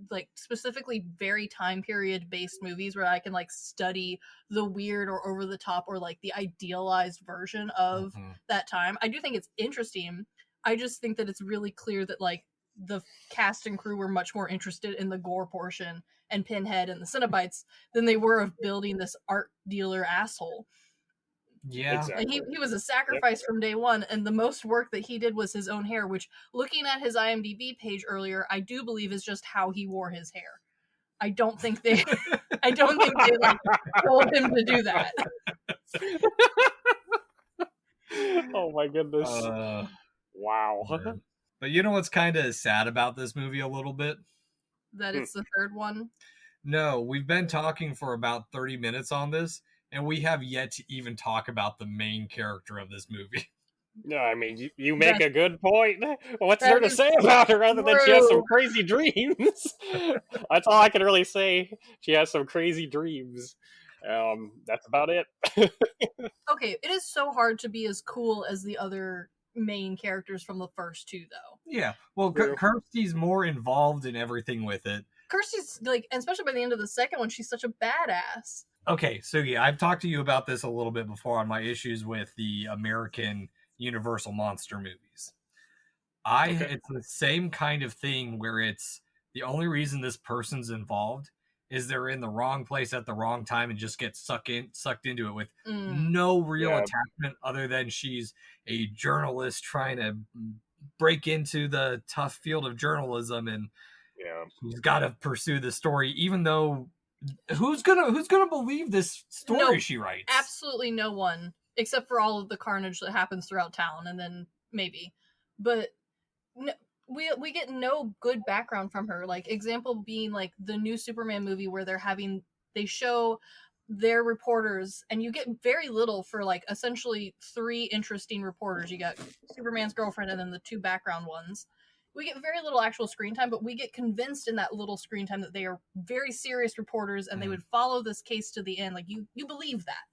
like specifically very time period based movies where I can like study the weird or over the top or like the idealized version of that time, I do think it's interesting. I just think that it's really clear that like the cast and crew were much more interested in the gore portion and Pinhead and the Cenobites than they were of building this art dealer asshole. Yeah, exactly. And he was a sacrifice from day one, and the most work that he did was his own hair, which, looking at his IMDb page earlier, I do believe is just how he wore his hair. I don't think they like told him to do that. Oh my goodness. Wow. Yeah. But you know what's kind of sad about this movie a little bit? That it's the third one? No, we've been talking for about 30 minutes on this, and we have yet to even talk about the main character of this movie. No, I mean, you make a good point. What's there to say about her other than she has some crazy dreams? That's all I can really say. She has some crazy dreams. That's about it. Okay, it is so hard to be as cool as the other main characters from the first two, though. Yeah, well, Kirsty's more involved in everything with it. Kirsty's like, and especially by the end of the second one, she's such a badass. Okay, Sugi, I've talked to you about this a little bit before on my issues with the American Universal monster movies. Okay. It's the same kind of thing where it's the only reason this person's involved is they're in the wrong place at the wrong time and just get sucked into it with no real Yeah. attachment other than she's a journalist trying to break into the tough field of journalism and Yeah. she's got to pursue the story even though who's gonna believe this story No, she writes? Absolutely no one, except for all of the carnage that happens throughout town, and then maybe. But no, we get no good background from her. Like example being like the new Superman movie where they show their reporters, and you get very little for like essentially 3 interesting reporters. You got Superman's girlfriend and then the 2 background ones. We get very little actual screen time, but we get convinced in that little screen time that they are very serious reporters and they would follow this case to the end. Like you believe that.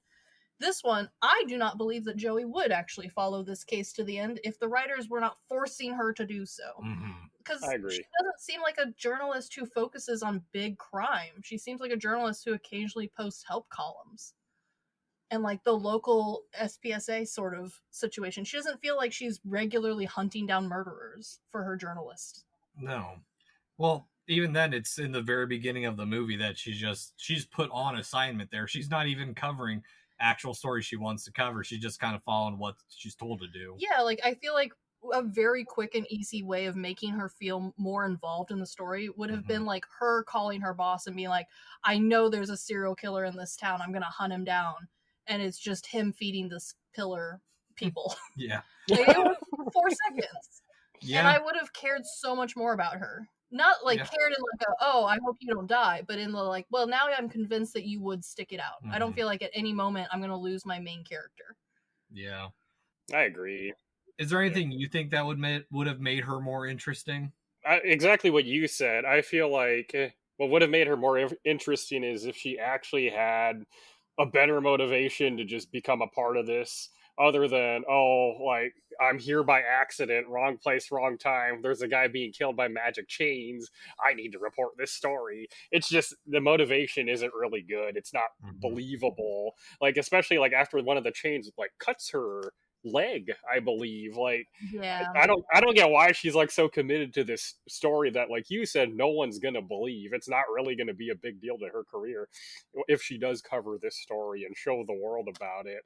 This one, I do not believe that Joey would actually follow this case to the end if the writers were not forcing her to do so. Because I agree. she doesn't seem like a journalist who focuses on big crime. She seems like a journalist who occasionally posts help columns and like the local SPSA sort of situation. She doesn't feel like she's regularly hunting down murderers for her journalist. No. Well, even then, it's in the very beginning of the movie that she's put on assignment there. She's not even covering actual stories she wants to cover. She's just kind of following what she's told to do. Yeah, like I feel like a very quick and easy way of making her feel more involved in the story would have been like her calling her boss and being like, I know there's a serial killer in this town. I'm going to hunt him down. And it's just him feeding this pillar people. Yeah. Like, it was 4 seconds. Yeah. And I would have cared so much more about her. Not like cared in like I hope you don't die, but in the like, well, now I'm convinced that you would stick it out. I don't feel like at any moment I'm going to lose my main character. Yeah. I agree. Is there anything you think that would have made her more interesting? Exactly what you said. I feel like what would have made her more interesting is if she actually had a better motivation to just become a part of this, other than, oh, like, I'm here by accident, wrong place, wrong time. There's a guy being killed by magic chains. I need to report this story. It's just the motivation isn't really good. It's not believable. Like, especially like after one of the chains like cuts her leg, I believe. Like, yeah, I don't get why she's like so committed to this story that, like you said, no one's gonna believe. It's not really gonna be a big deal to her career if she does cover this story and show the world about it.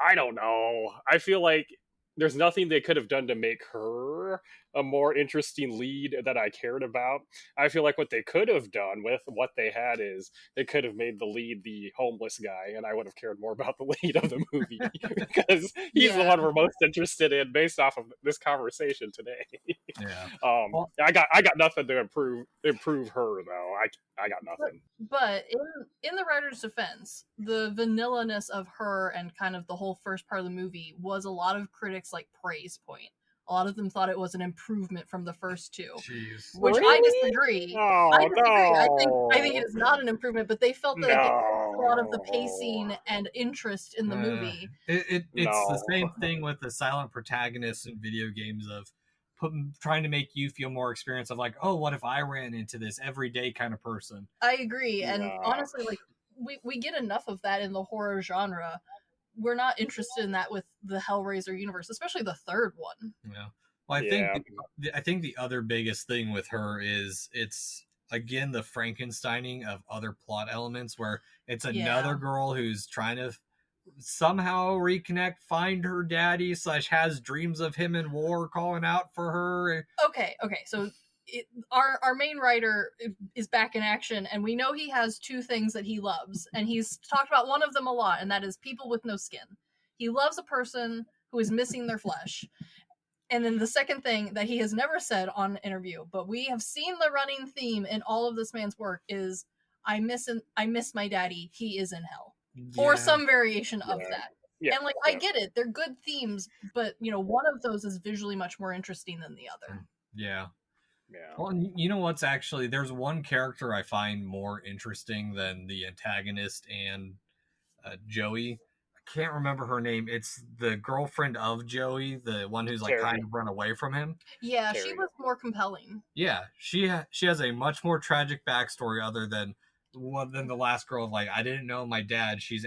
I don't know. I feel like there's nothing they could have done to make her a more interesting lead that I cared about. I feel like what they could have done with what they had is they could have made the lead the homeless guy, and I would have cared more about the lead of the movie because he's the one we're most interested in based off of this conversation today. I got nothing to improve her though. I got nothing. But in the writer's defense, the vanilla-ness of her and kind of the whole first part of the movie was a lot of critics like praise point. A lot of them thought it was an improvement from the first 2. Jeez. Which Really? I disagree. Oh, I disagree. no. I think it is not an improvement, but they felt that it gave a lot of the pacing and interest in the movie. It's the same thing with the silent protagonists in video games of trying to make you feel more experience of like, oh, what if I ran into this everyday kind of person? I agree. And honestly, like we get enough of that in the horror genre. We're not interested in that with the Hellraiser universe, especially the 3rd one. Yeah. Well, I think the other biggest thing with her is it's again the Frankensteining of other plot elements where it's another girl who's trying to somehow reconnect, find her daddy / has dreams of him in war calling out for her. Okay. So our main writer is back in action, and we know he has 2 things that he loves, and he's talked about one of them a lot, and that is people with no skin. He loves a person who is missing their flesh. And then the second thing that he has never said on an interview, but we have seen the running theme in all of this man's work is, I miss my daddy. He is in hell. Yeah. Or some variation of that. Yeah. And like, I get it. They're good themes, but one of those is visually much more interesting than the other. Yeah. Well, you know what's actually, there's one character I find more interesting than the antagonist and Joey. I can't remember her name. It's the girlfriend of Joey, the one who's like kind of run away from him. Yeah, she was more compelling. Yeah, she has a much more tragic backstory other than then the last girl, like, I didn't know my dad. She's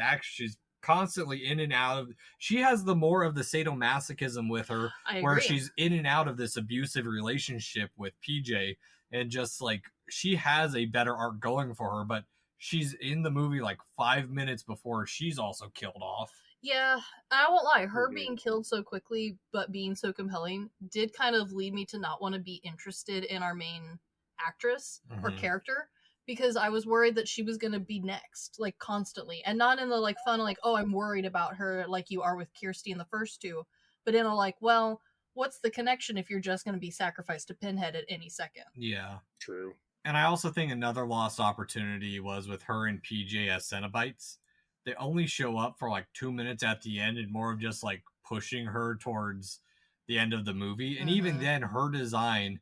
constantly in and out of. She has the more of the sadomasochism with her, where she's in and out of this abusive relationship with PJ, and just like she has a better arc going for her, but she's in the movie like 5 minutes before she's also killed off. Yeah, I won't lie. Her being killed so quickly, but being so compelling, did kind of lead me to not want to be interested in our main actress or character, because I was worried that she was going to be next, like, constantly. And not in the, like, fun, like, oh, I'm worried about her, like you are with Kirsty in the first two, but in a, like, well, what's the connection if you're just going to be sacrificed to Pinhead at any second? Yeah. True. And I also think another lost opportunity was with her and PJ as Cenobites. They only show up for like 2 minutes at the end, and more of just like pushing her towards the end of the movie. And even then, her design,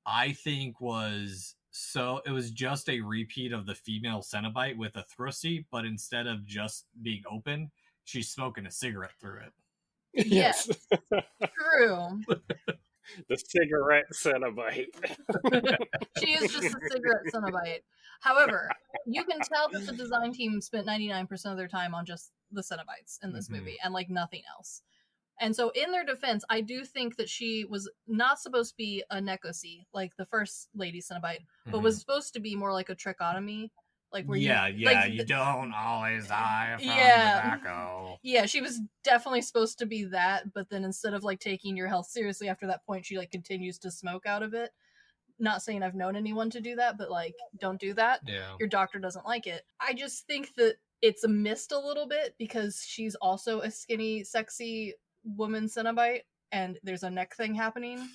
I think, was it was just a repeat of the female Cenobite with a thrusty, but instead of just being open, she's smoking a cigarette through it. Yes. True. The cigarette Cenobite. She is just a cigarette Cenobite. However, you can tell that the design team spent 99% of their time on just the Cenobites in this movie and like nothing else. And so in their defense, I do think that she was not supposed to be a Nekosi, like the first lady Cenobite, but was supposed to be more like a trichotomy. Like where you don't always die from tobacco. Yeah, she was definitely supposed to be that, but then instead of like taking your health seriously after that point, she like continues to smoke out of it. Not saying I've known anyone to do that, but like, don't do that. Yeah. Your doctor doesn't like it. I just think that it's missed a little bit because she's also a skinny, sexy woman Cenobite, and there's a neck thing happening.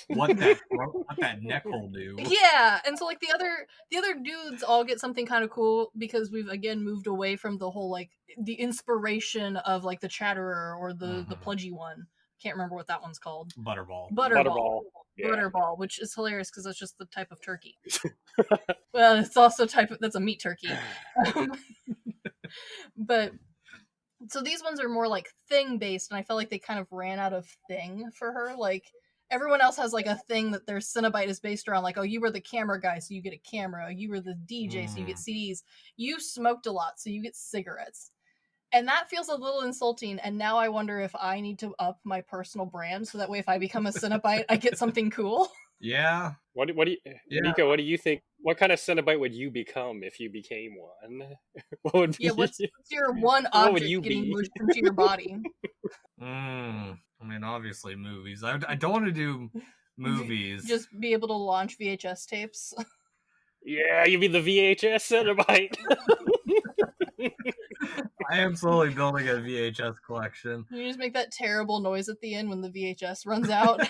what that neck will do. Yeah, and so like the other dudes all get something kind of cool because we've again moved away from the whole like the inspiration of like the Chatterer or the Pludgy one. Can't remember what that one's called. Butterball. Yeah. Butterball, which is hilarious because that's just the type of turkey. Well, it's also that's a meat turkey. But so these ones are more like thing based, and I felt like they kind of ran out of thing for her. Like everyone else has like a thing that their Cenobite is based around. Like, oh, you were the camera guy, so you get a camera. You were the DJ, so you get CDs. You smoked a lot, so you get cigarettes. And that feels a little insulting, and now I wonder if I need to up my personal brand so that way if I become a Cenobite, I get something cool. Yeah. What do you, Nico, what do you think? What kind of Cenobite would you become if you became one? What would be? Yeah, what's your one object getting pushed into your body? I mean, obviously movies. I don't want to do movies. Just be able to launch VHS tapes. Yeah, you be the VHS Cenobite. I am slowly building a VHS collection. You just make that terrible noise at the end when the VHS runs out.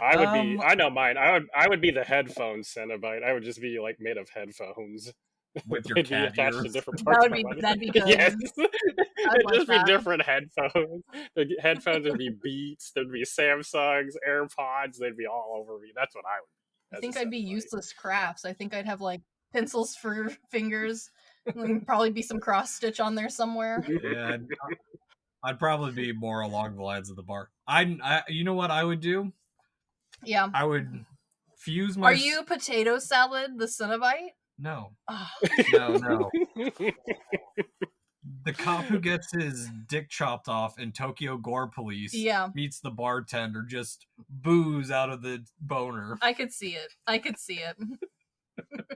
I would be. I know mine. I would be the headphone Cenobite. I would just be like made of headphones with your cat attached ears. to different parts of my body. That'd be good. Yes, it'd like just be different headphones. The headphones would be Beats. There'd be Samsungs, AirPods. They'd be all over me. That's what I would be. I think I'd be useless crafts. I think I'd have like pencils for fingers. There'd probably be some cross stitch on there somewhere. Yeah, I'd probably be more along the lines of the bar. You know what I would do? Yeah. I would fuse my... Are you potato salad, the Cenobite? No. Oh. No. The cop who gets his dick chopped off in Tokyo Gore Police meets the bartender, just booze out of the boner. I could see it.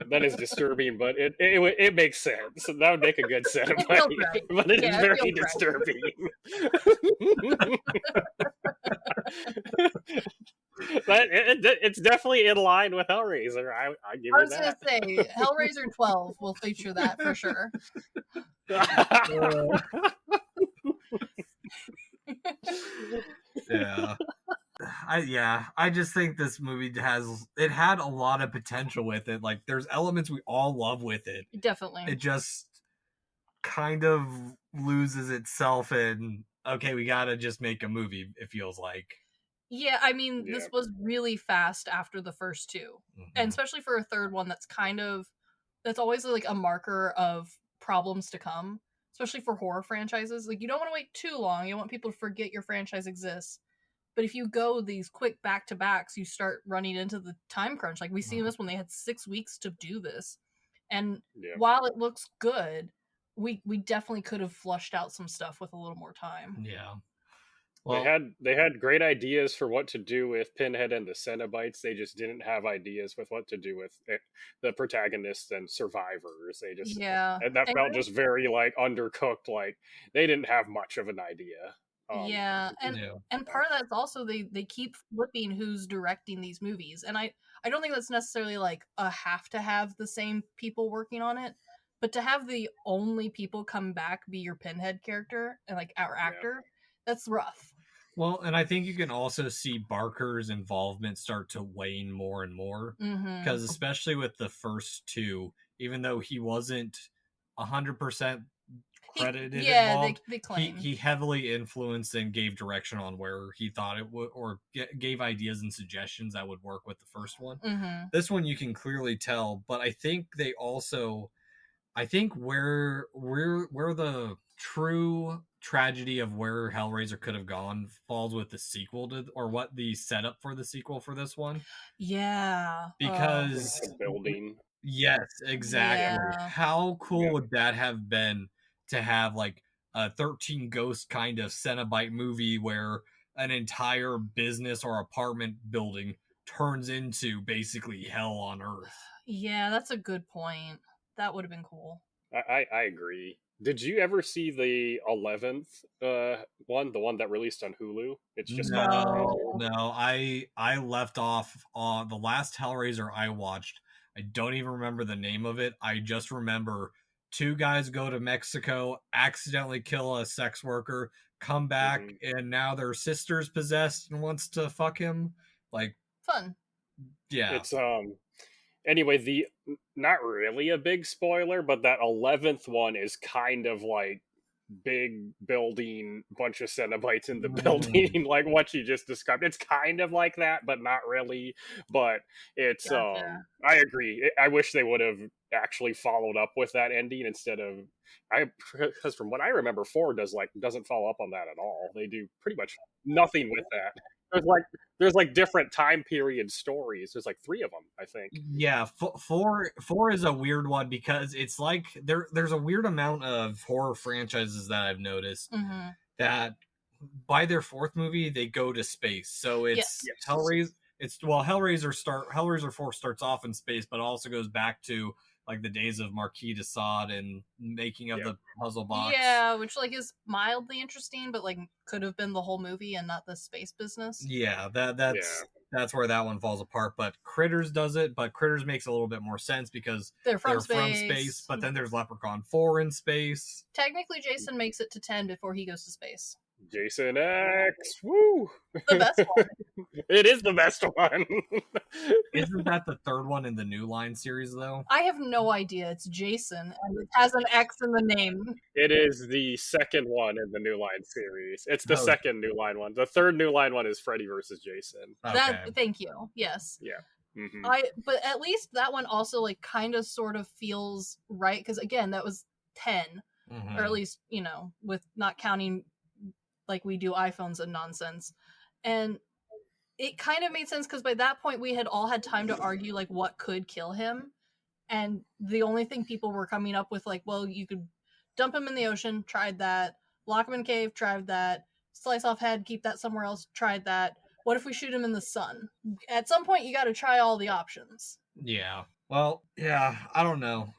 That is disturbing, but it makes sense. That would make a good Cenobite, right. But it is very disturbing. But it's definitely in line with Hellraiser. I give you that. I was gonna say Hellraiser 12 will feature that for sure. Yeah. I just think this movie had a lot of potential with it. Like, there's elements we all love with it. Definitely. It just kind of loses itself in, okay, we gotta just make a movie, it feels like. Yeah, I mean, this was really fast after the first two. And especially for a third one that's always like a marker of problems to come, especially for horror franchises. Like, you don't want to wait too long. You want people to forget your franchise exists. But if you go these quick back-to-backs, you start running into the time crunch. Like we see this when they had 6 weeks to do this. And while it looks good, we definitely could have flushed out some stuff with a little more time. Yeah. Well, they had great ideas for what to do with Pinhead and the Cenobites. They just didn't have ideas with what to do with the protagonists and survivors. They just and that felt just very like undercooked. Like they didn't have much of an idea. And part of that's also they keep flipping who's directing these movies, and I don't think that's necessarily like a have to have the same people working on it, but to have the only people come back be your Pinhead character and like our actor, that's rough. Well, and I think you can also see Barker's involvement start to wane more and more, because especially with the first two, even though he wasn't 100% credited involved, they claim he heavily influenced and gave direction on where he thought it would, or gave ideas and suggestions that would work with the first one. This one you can clearly tell, but I think they also, where the true tragedy of where Hellraiser could have gone falls with the sequel to, or what the setup for the sequel for this one. Yeah. Because the building. Yes, exactly. Yeah. How cool would that have been to have like a 13 Ghost kind of Cenobite movie where an entire business or apartment building turns into basically hell on earth? Yeah, that's a good point. That would have been cool. I agree. Did you ever see the 11th one, the one that released on Hulu? It's just no. I left off on the last Hellraiser I watched. I don't even remember the name of it. I just remember 2 guys go to Mexico, accidentally kill a sex worker, come back, and now their sister's possessed and wants to fuck him. Like, fun. Yeah. It's anyway, the not really a big spoiler, but that 11th one is kind of like big building, bunch of Cenobites in the building, like what you just described. It's kind of like that, but not really. But it's I agree. I wish they would have actually followed up with that ending instead of because from what I remember, 4 doesn't follow up on that at all. They do pretty much nothing with that. There's like different time period stories. There's like 3 of them, I think. Yeah, 4 is a weird one because it's like there's a weird amount of horror franchises that I've noticed that by their 4th movie they go to space. So it's Hellraiser. Hellraiser 4 starts off in space, but also goes back to like the days of Marquis de Sade and making of the puzzle box. Yeah, which like is mildly interesting, but like could have been the whole movie and not the space business. Yeah, that's where that one falls apart. But Critters does it, but Critters makes a little bit more sense because they're from space. But then there's Leprechaun 4 in space. Technically, Jason makes it to 10 before he goes to space. Jason X, woo! The best one. It is the best one. Isn't that the 3rd one in the New Line series, though? I have no idea. It's Jason, and it has an X in the name. It is the 2nd one in the New Line series. It's the 2nd New Line one. The 3rd New Line one is Freddy versus Jason. Okay. Thank you. Yes. Yeah. But at least that one also like kind of sort of feels right because again that was 10, or at least with not counting like we do iPhones and nonsense, and it kind of made sense because by that point we had all had time to argue like what could kill him, and the only thing people were coming up with like, well, you could dump him in the ocean, tried that, lock him in a cave, tried that, slice off head, keep that somewhere else, tried that. What if we shoot him in the sun? At some point you got to try all the options. Yeah. Well, yeah, I don't know.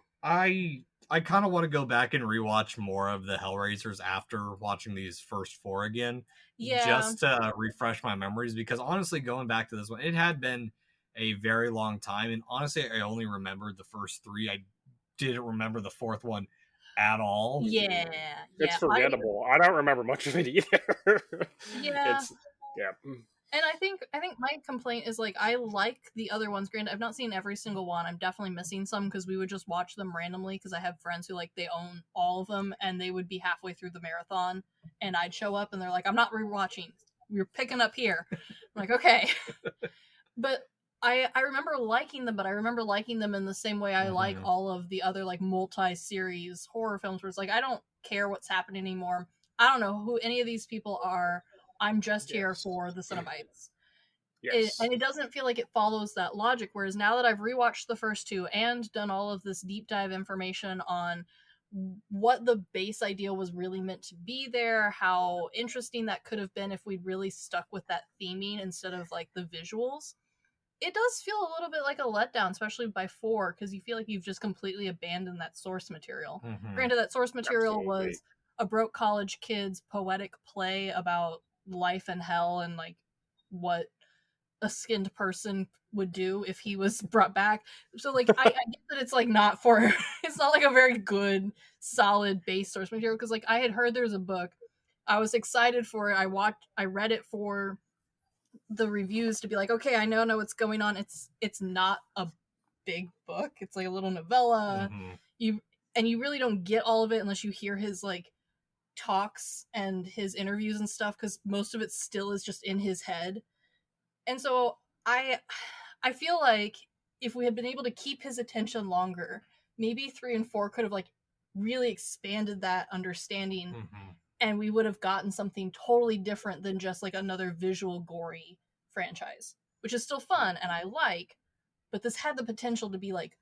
I kind of want to go back and rewatch more of the Hellraisers after watching these first 4 again. Yeah. Just to refresh my memories, because honestly, going back to this one, it had been a very long time. And honestly, I only remembered the first 3. I didn't remember the 4th one at all. Yeah. It's forgettable. I don't remember much of it either. Yeah. Yeah. And I think my complaint is like I like the other ones. Granted, I've not seen every single one. I'm definitely missing some because we would just watch them randomly because I have friends who like they own all of them and they would be halfway through the marathon and I'd show up and they're like, I'm not rewatching. We're picking up here. I'm like, okay. But I remember liking them, but I remember liking them in the same way I like all of the other like multi-series horror films where it's like I don't care what's happening anymore. I don't know who any of these people are. I'm just here for the Cenobites. Yes. And it doesn't feel like it follows that logic, whereas now that I've rewatched the first two and done all of this deep dive information on what the base idea was really meant to be there, how interesting that could have been if we'd really stuck with that theming instead of like the visuals, it does feel a little bit like a letdown, especially by 4, because you feel like you've just completely abandoned that source material. Granted, that source material was a broke college kid's poetic play about life and hell and like what a skinned person would do if he was brought back. So like I get that it's like not for it's not like a very good solid base source material, because like I had heard there's a book, I was excited for it, I read it for the reviews to be like, okay, I know what's going on. It's not a big book, it's like a little novella. You really don't get all of it unless you hear his like talks and his interviews and stuff, because most of it still is just in his head. And so I feel like if we had been able to keep his attention longer, maybe 3 and 4 could have like really expanded that understanding, and we would have gotten something totally different than just like another visual gory franchise, which is still fun and I like, but this had the potential to be like,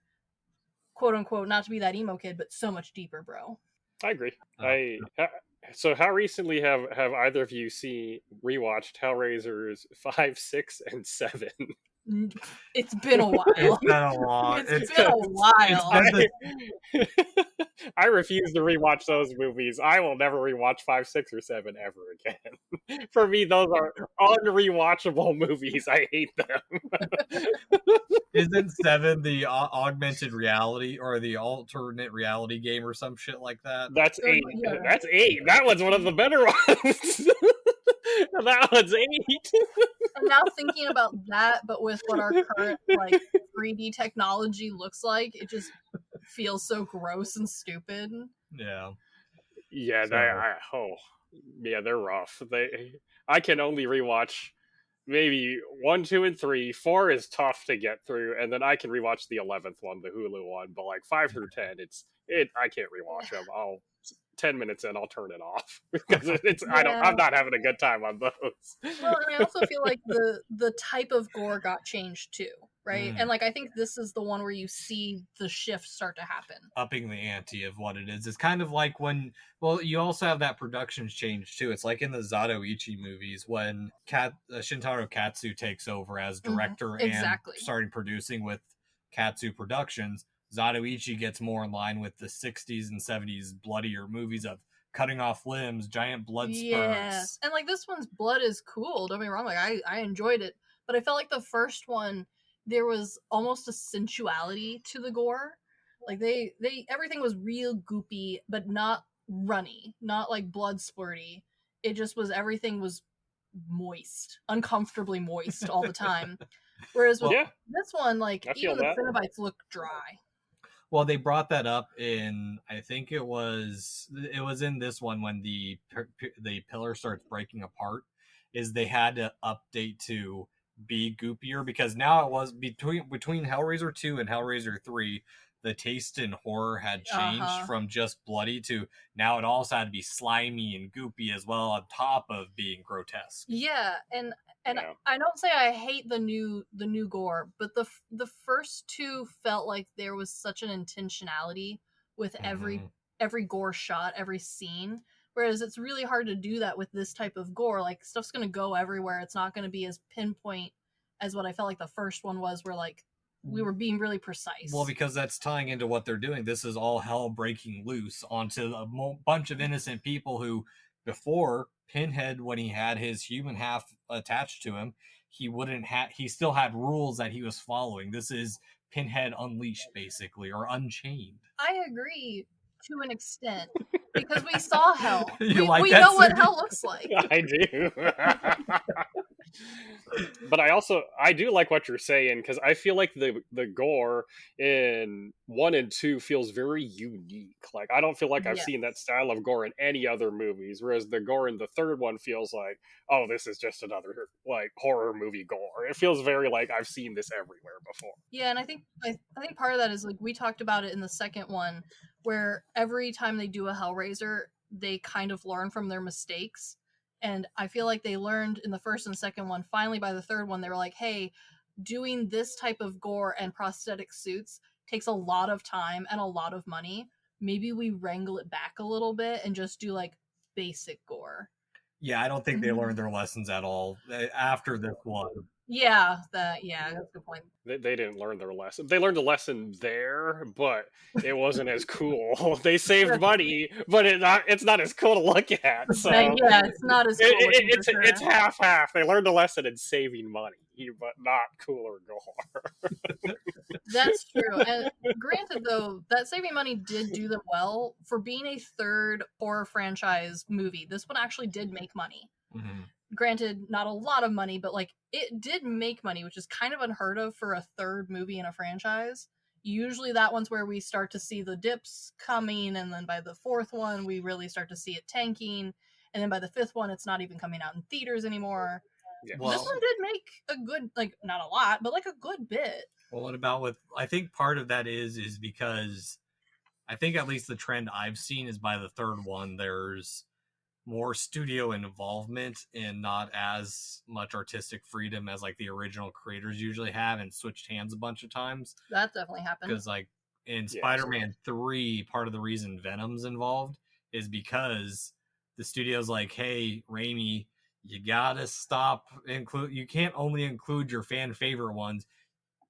quote unquote, not to be that emo kid, but so much deeper, bro. I agree. So how recently have either of you rewatched Hellraisers 5, 6, and 7? It's been a while. It's been a while. It's been a while. I refuse to rewatch those movies. I will never rewatch 5, 6, or 7 ever again. For me, those are unrewatchable movies. I hate them. Isn't 7 the augmented reality or the alternate reality game or some shit like that? That's 8. Yeah. That's 8. That one's one of the better ones. That one's 8. I'm now thinking about that, but with what our current like 3D technology looks like, it just feels so gross and stupid. Yeah. Yeah, they're rough. I can only rewatch maybe 1, 2, and 3. 4 is tough to get through, and then I can rewatch the 11th one, the Hulu one. But like 5 through 10, I can't rewatch them. 10 minutes in, I'll turn it off because I'm not having a good time on those. Well, and I also feel like the type of gore got changed too, right? And like I think this is the one where you see the shift start to happen, upping the ante of what it is. It's kind of like when, well, you also have that productions change too. It's like in the Zatoichi movies when Shintaro Katsu takes over as director and started producing with Katsu Productions. Zatoichi gets more in line with the 60s and 70s bloodier movies of cutting off limbs, giant blood spurts. Yeah, and like this one's blood is cool, don't get me wrong, like I enjoyed it, but I felt like the first one, there was almost a sensuality to the gore. Like they everything was real goopy, but not runny, not like blood splurty. It just was, everything was moist, uncomfortably moist all the time. Whereas with this one, like even the Cenobites look dry. Well, they brought that up in, I think it was in this one when the pillar starts breaking apart, is they had to update to be goopier, because now it was between Hellraiser 2 and Hellraiser 3, the taste in horror had changed from just bloody to now it also had to be slimy and goopy as well, on top of being grotesque. Yeah, and I don't say I hate the new gore, but the first two felt like there was such an intentionality with every gore shot, every scene. Whereas it's really hard to do that with this type of gore. Like stuff's gonna go everywhere. It's not gonna be as pinpoint as what I felt like the first one was, where like we were being really precise. Well, because that's tying into what they're doing. This is all hell breaking loose onto a bunch of innocent people who, before Pinhead, when he had his human half attached to him, he still had rules that he was following. This is Pinhead unleashed, basically, or unchained. I agree to an extent, because we saw hell. we know what hell looks like. I do. But I do like what you're saying, because I feel like the gore in 1 and 2 feels very unique. Like I don't feel like I've seen that style of gore in any other movies, whereas the gore in the third one feels like, oh, this is just another like horror movie gore. It feels very like I've seen this everywhere before. Yeah, and I think part of that is like we talked about it in the second one, where every time they do a Hellraiser, they kind of learn from their mistakes. And I feel like they learned in the first and second one. Finally, by the third one, they were like, hey, doing this type of gore and prosthetic suits takes a lot of time and a lot of money. Maybe we wrangle it back a little bit and just do like basic gore. Yeah, I don't think they learned their lessons at all after this one. Yeah, that's a good point. They didn't learn their lesson. They learned a lesson there, but it wasn't as cool. They saved money, but it's not as cool to look at. So yeah, it's not as cool. It's half-half. They learned a lesson in saving money, but not cooler gore. That's true. And granted, though, that saving money did do them well. For being a third horror franchise movie, this one actually did make money. Mm-hmm. Granted, not a lot of money, but like it did make money, which is kind of unheard of for a third movie in a franchise. Usually that one's where we start to see the dips coming, and then by the fourth one we really start to see it tanking, and then by the fifth one it's not even coming out in theaters anymore. Yeah. Well, this one did make a good, like, not a lot, but like a good bit. Well, what about with, I think part of that is because I think at least the trend I've seen is by the third one there's more studio involvement and not as much artistic freedom as like the original creators usually have, and switched hands a bunch of times. That definitely happened. Because like in Spider-Man 3, part of the reason Venom's involved is because the studio's like, hey, Raimi, you gotta stop you can't only include your fan favorite ones.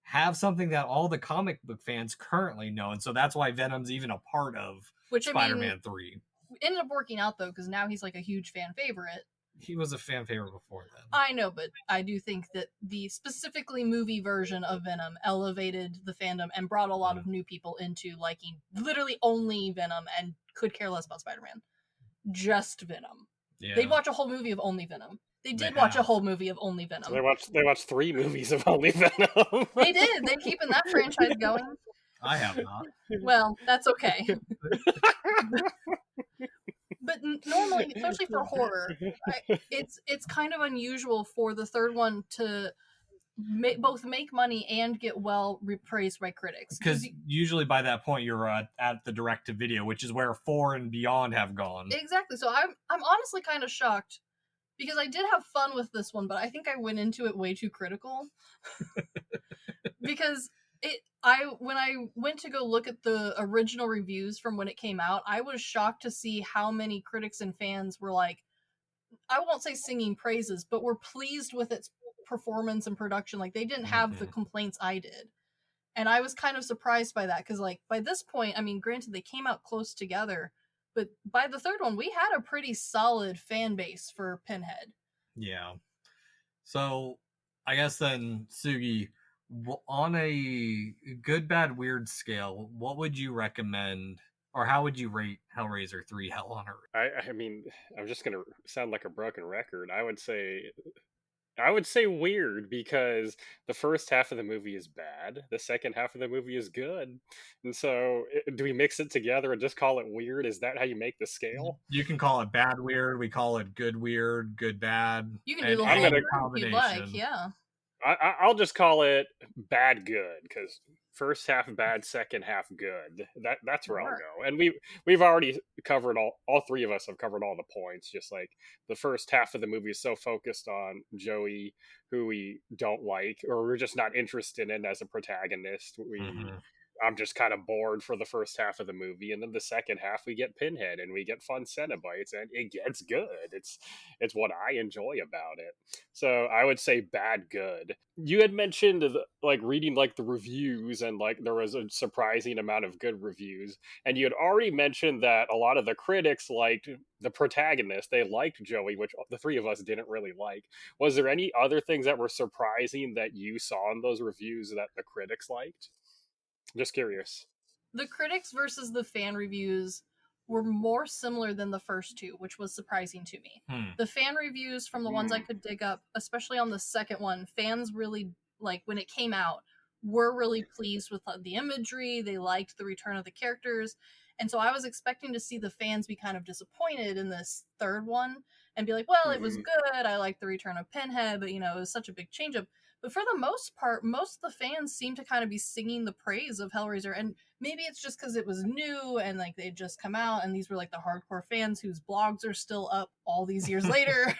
Have something that all the comic book fans currently know. And so that's why Venom's even a part of Spider-Man 3. Ended up working out though, because now he's like a huge fan favorite. He was a fan favorite before then. I know, but I do think that the specifically movie version of Venom elevated the fandom and brought a lot of new people into liking literally only Venom and could care less about Spider-Man. Just Venom. Yeah. They'd watch a whole movie of only Venom. They did watch a whole movie of only Venom. So they watched 3 movies of only Venom. They did. They're keeping that franchise going. I have not. Well, that's okay. But normally, especially for horror, it's kind of unusual for the third one to both make money and get well praised by critics. Because usually by that point you're at the direct-to-video, which is where 4 and beyond have gone. Exactly. So I'm honestly kind of shocked, because I did have fun with this one, but I think I went into it way too critical. Because when I went to go look at the original reviews from when it came out, I was shocked to see how many critics and fans were like, I won't say singing praises, but were pleased with its performance and production. Like, they didn't have the complaints I did. And I was kind of surprised by that, because like by this point, I mean, granted they came out close together, but by the third one we had a pretty solid fan base for Pinhead. Yeah. So I guess then, Sugi, on a good, bad, weird scale, what would you recommend, or how would you rate Hellraiser 3 Hell on Earth? I mean, I'm just going to sound like a broken record. I would say weird, because the first half of the movie is bad. The second half of the movie is good. And so do we mix it together and just call it weird? Is that how you make the scale? You can call it bad weird. We call it good weird, good bad. You can do the whole combination. Like, yeah. I'll just call it bad good, because first half bad, second half good. That's where I'll go. And we've already covered all 3 of us have covered all the points. Just like the first half of the movie is so focused on Joey, who we don't like, or we're just not interested in as a protagonist. I'm just kind of bored for the first half of the movie, and then the second half we get Pinhead and we get fun Cenobites, and it gets good. It's what I enjoy about it. So I would say bad good. You had mentioned like reading like the reviews, and like there was a surprising amount of good reviews, and you had already mentioned that a lot of the critics liked the protagonist. They liked Joey, which the 3 of us didn't really like. Was there any other things that were surprising that you saw in those reviews that the critics liked? Just curious. The critics versus the fan reviews were more similar than the first 2, which was surprising to me. The fan reviews from the ones I could dig up, especially on the second one, fans really, like, when it came out, were really pleased with the imagery. They liked the return of the characters. And so I was expecting to see the fans be kind of disappointed in this third one and be like, well, it was good. I liked the return of Pinhead, but, it was such a big change up. But for the most part, most of the fans seem to kind of be singing the praise of Hellraiser. And maybe it's just because it was new and like they'd just come out and these were like the hardcore fans whose blogs are still up all these years later.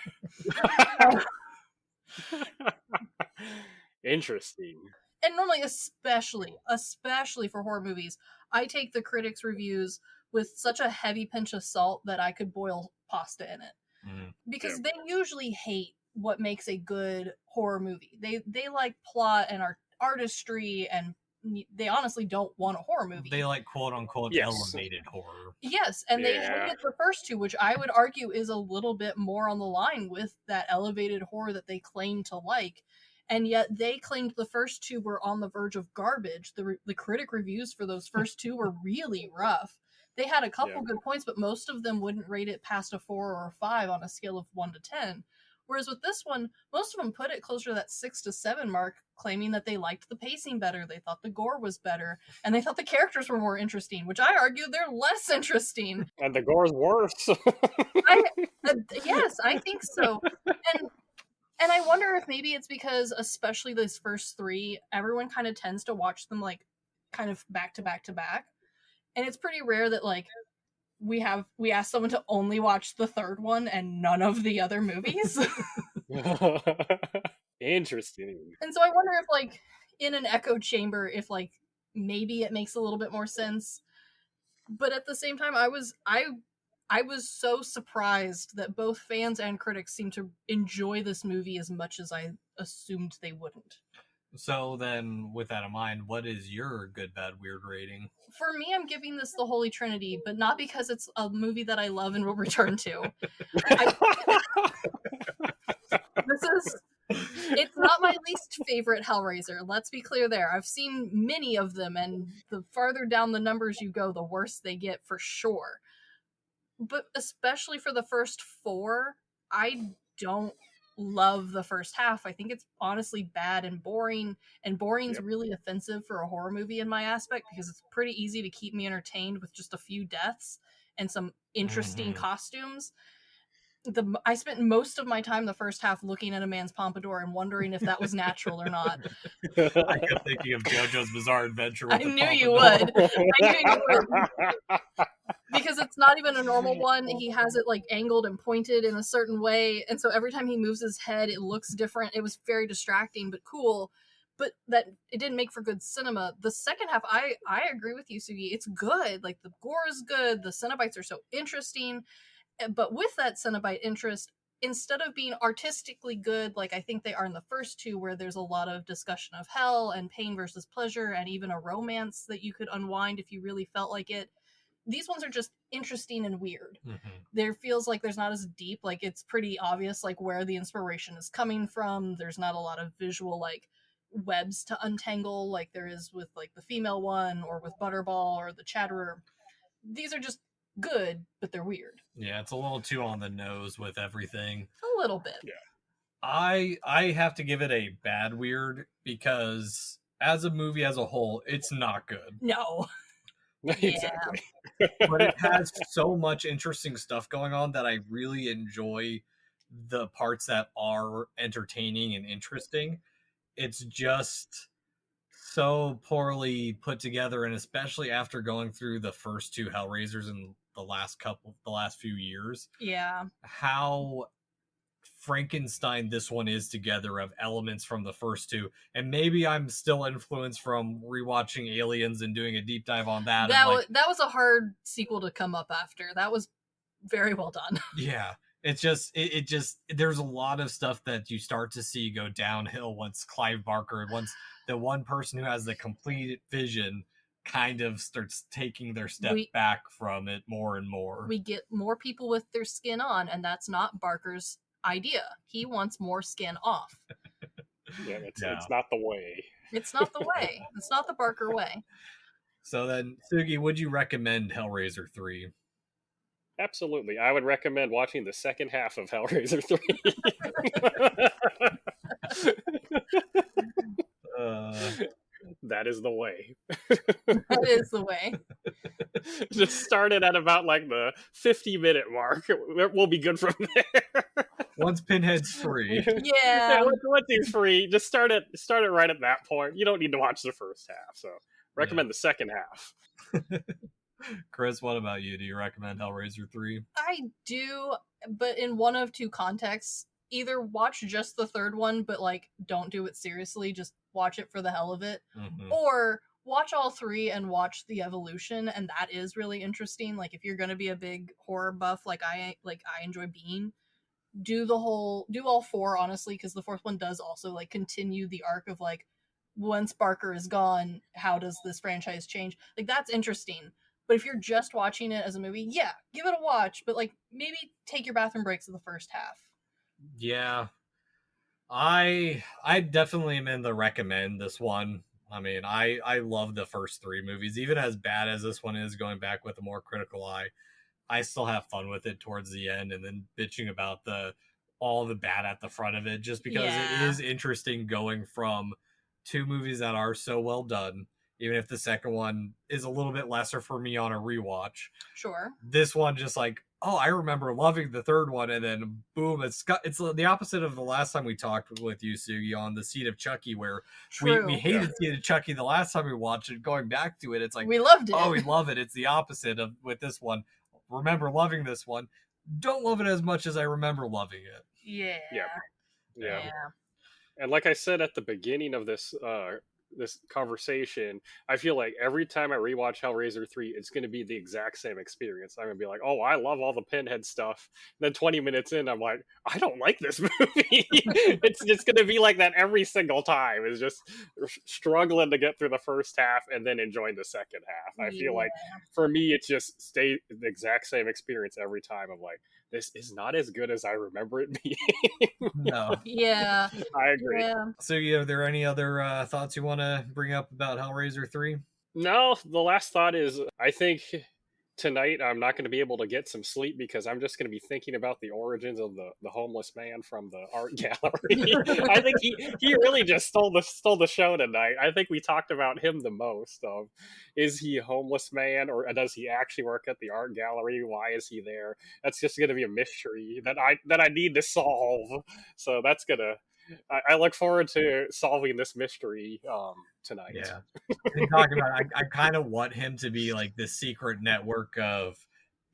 Interesting. And normally, especially for horror movies, I take the critics' reviews with such a heavy pinch of salt that I could boil pasta in it. Because they usually hate what makes a good horror movie. They like plot and artistry, and they honestly don't want a horror movie. They like quote unquote elevated horror. Yes, and they hated the first two, which I would argue is a little bit more on the line with that elevated horror that they claim to like. And yet they claimed the first two were on the verge of garbage. The critic reviews for those first two were really rough. They had a couple good points, but most of them wouldn't rate it past a 4 or a 5 on a scale of 1 to 10. Whereas with this one, most of them put it closer to that 6 to 7 mark, claiming that they liked the pacing better, they thought the gore was better, and they thought the characters were more interesting, which I argue they're less interesting. And the gore's worse. Yes, I think so. And I wonder if maybe it's because, especially those first 3, everyone kind of tends to watch them like kind of back to back to back. And it's pretty rare that like we ask someone to only watch the third one and none of the other movies. Interesting. And so I wonder if like in an echo chamber, if like maybe it makes a little bit more sense. But at the same time, I was so surprised that both fans and critics seem to enjoy this movie as much as I assumed they wouldn't. So then, with that in mind, what is your good, bad, weird rating? For me, I'm giving this the Holy Trinity, but not because it's a movie that I love and will return to. It's not my least favorite Hellraiser. Let's be clear there. I've seen many of them, and the farther down the numbers you go, the worse they get for sure. But especially for the first 4, I don't love the first half. I think it's honestly bad and boring, and boring's really offensive for a horror movie in my aspect, because it's pretty easy to keep me entertained with just a few deaths and some interesting costumes. I spent most of my time the first half looking at a man's pompadour and wondering if that was natural or not. I kept thinking of JoJo's Bizarre Adventure with I knew you would. Because it's not even a normal one. He has it like angled and pointed in a certain way, and so every time he moves his head, it looks different. It was very distracting, but cool. But that it didn't make for good cinema. The second half, I agree with you, Sugi. It's good. Like the gore is good. The Cenobites are so interesting. But with that Cenobite interest, instead of being artistically good, like I think they are in the first 2, where there's a lot of discussion of hell and pain versus pleasure, and even a romance that you could unwind if you really felt like it, these ones are just interesting and weird. There feels like there's not as deep, like it's pretty obvious like where the inspiration is coming from. There's not a lot of visual like webs to untangle like there is with like the female one or with Butterball or the Chatterer. These are just good, but they're weird. Yeah, it's a little too on the nose with everything. A little bit. Yeah. I have to give it a bad weird, because as a movie as a whole, it's not good. No. Exactly. But it has so much interesting stuff going on that I really enjoy the parts that are entertaining and interesting. It's just so poorly put together, and especially after going through the first 2 Hellraisers in the last few years. Yeah. How Frankenstein this one is together of elements from the first 2, and maybe I'm still influenced from rewatching Aliens and doing a deep dive on that. That was a hard sequel to come up after. That was very well done. Yeah, it's just it just there's a lot of stuff that you start to see go downhill once Clive Barker, once the one person who has the complete vision kind of starts taking their step back from it more and more. We get more people with their skin on, and that's not Barker's idea. He wants more skin off. It's not the way. It's not the way. It's not the Barker way. So then, Sugi, would you recommend Hellraiser 3? Absolutely. I would recommend watching the second half of Hellraiser 3. That is the way. That is the way. Just start it at about like the 50-minute mark. We'll be good from there. Once Pinhead's free. Yeah. Once he's free, just start it right at that point. You don't need to watch the first half. So recommend the second half. Chris, what about you? Do you recommend Hellraiser 3? I do, but in one of two contexts. Either watch just the third one, but like don't do it seriously, just watch it for the hell of it. Mm-hmm. Or watch all three and watch the evolution, and that is really interesting. Like if you're gonna be a big horror buff like I enjoy being, do all four, honestly, because the fourth one does also like continue the arc of like once Barker is gone, how does this franchise change? Like that's interesting. But if you're just watching it as a movie, yeah, give it a watch, but like maybe take your bathroom breaks in the first half. Yeah. I definitely am in the recommend this one. I mean, I love the first three movies. Even as bad as this one is, going back with a more critical eye, I still have fun with it towards the end, and then bitching about all the bad at the front of it, just because it is interesting going from two movies that are so well done, even if the second one is a little bit lesser for me on a rewatch. Sure. This one just like, oh, I remember loving the third one, and then boom, it's the opposite of the last time we talked with you, Sugi, on the Seed of Chucky, where we hated Seed of Chucky the last time we watched it. Going back to it, it's like we loved it. Oh, we love it. It's the opposite of with this one. Remember loving this one, don't love it as much as I remember loving it. Yeah. And like I said at the beginning of this conversation, I feel like every time I rewatch Hellraiser 3, it's going to be the exact same experience. I'm going to be like, oh, I love all the Pinhead stuff. And then 20 minutes in, I'm like, I don't like this movie. It's just going to be like that every single time. It's just struggling to get through the first half and then enjoying the second half. I feel like for me, it's just stay the exact same experience every time. I'm like, this is not as good as I remember it being. No. Yeah. I agree. Yeah. So, are there any other thoughts you want to bring up about Hellraiser 3? No, the last thought is I think tonight I'm not going to be able to get some sleep because I'm just going to be thinking about the origins of the homeless man from the art gallery. I think he really just stole the show tonight. I think we talked about him the most. Is he a homeless man, or does he actually work at the art gallery? Why is he there? That's just going to be a mystery that I need to solve. So that's gonna. I look forward to solving this mystery tonight. Yeah. And talking about, I kind of want him to be like the secret network of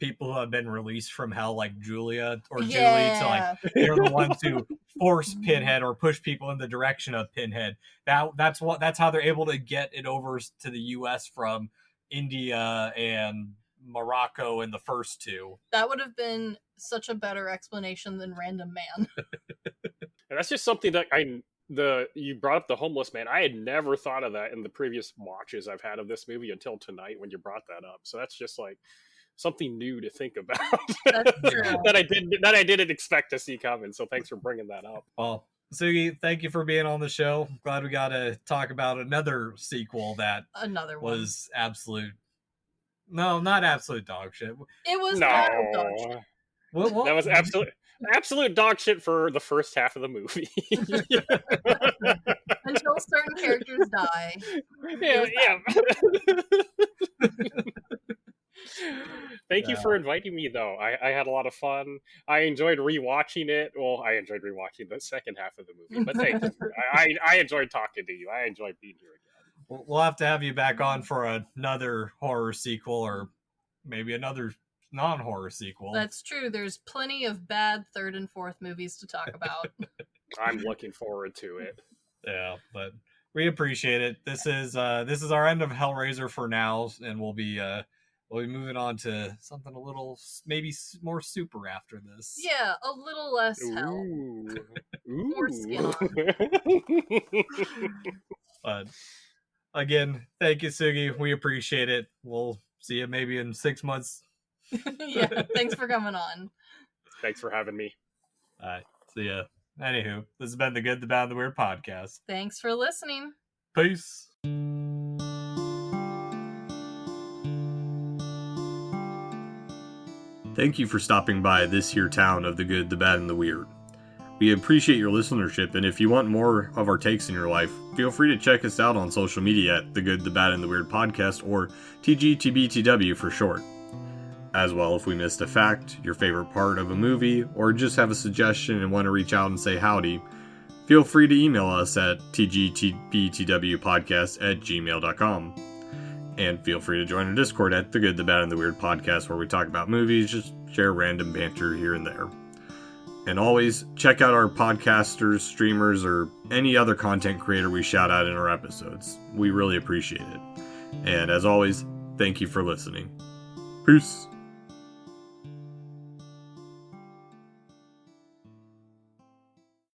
people who have been released from hell, like Julia or Julie, to like they're the ones who force Pinhead or push people in the direction of Pinhead. That's how they're able to get it over to the U.S. from India and Morocco in the first two. That would have been such a better explanation than Random Man. And that's just something that you brought up the homeless man. I had never thought of that in the previous watches I've had of this movie until tonight when you brought that up. So that's just like something new to think about. That's true. that I didn't expect to see coming. So thanks for bringing that up. Well, Sugi, thank you for being on the show. Glad we got to talk about another sequel that was absolute. No, not absolute dog shit. It was dog shit. What? That was absolute dog shit for the first half of the movie. Until certain characters die. Yeah. Thank you for inviting me, though. I had a lot of fun. I enjoyed rewatching it. Well, I enjoyed rewatching the second half of the movie, but thank you. I enjoyed talking to you. I enjoyed being here again. We'll have to have you back on for another horror sequel, or maybe another non-horror sequel. That's true. There's plenty of bad third and fourth movies to talk about. I'm looking forward to it. Yeah, but we appreciate it. This is our end of Hellraiser for now, and we'll be moving on to something a little maybe more super after this. Yeah, a little less hell. More skin on. But again, thank you, Sugi. We appreciate it. We'll see you maybe in 6 months. Yeah, thanks for coming on. Thanks for having me. All right, see ya. Anywho, this has been the Good, the Bad, and the Weird podcast. Thanks for listening. Peace. Thank you for stopping by this here town of the Good, the Bad, and the Weird. We appreciate your listenership, and if you want more of our takes in your life, feel free to check us out on social media at the Good, the Bad, and the Weird podcast, or TGTBTW for short. As well, if we missed a fact, your favorite part of a movie, or just have a suggestion and want to reach out and say howdy, feel free to email us at tgtbtwpodcast@gmail.com. And feel free to join our Discord at The Good, The Bad, and The Weird podcast, where we talk about movies, just share random banter here and there. And always check out our podcasters, streamers, or any other content creator we shout out in our episodes. We really appreciate it. And as always, thank you for listening. Peace.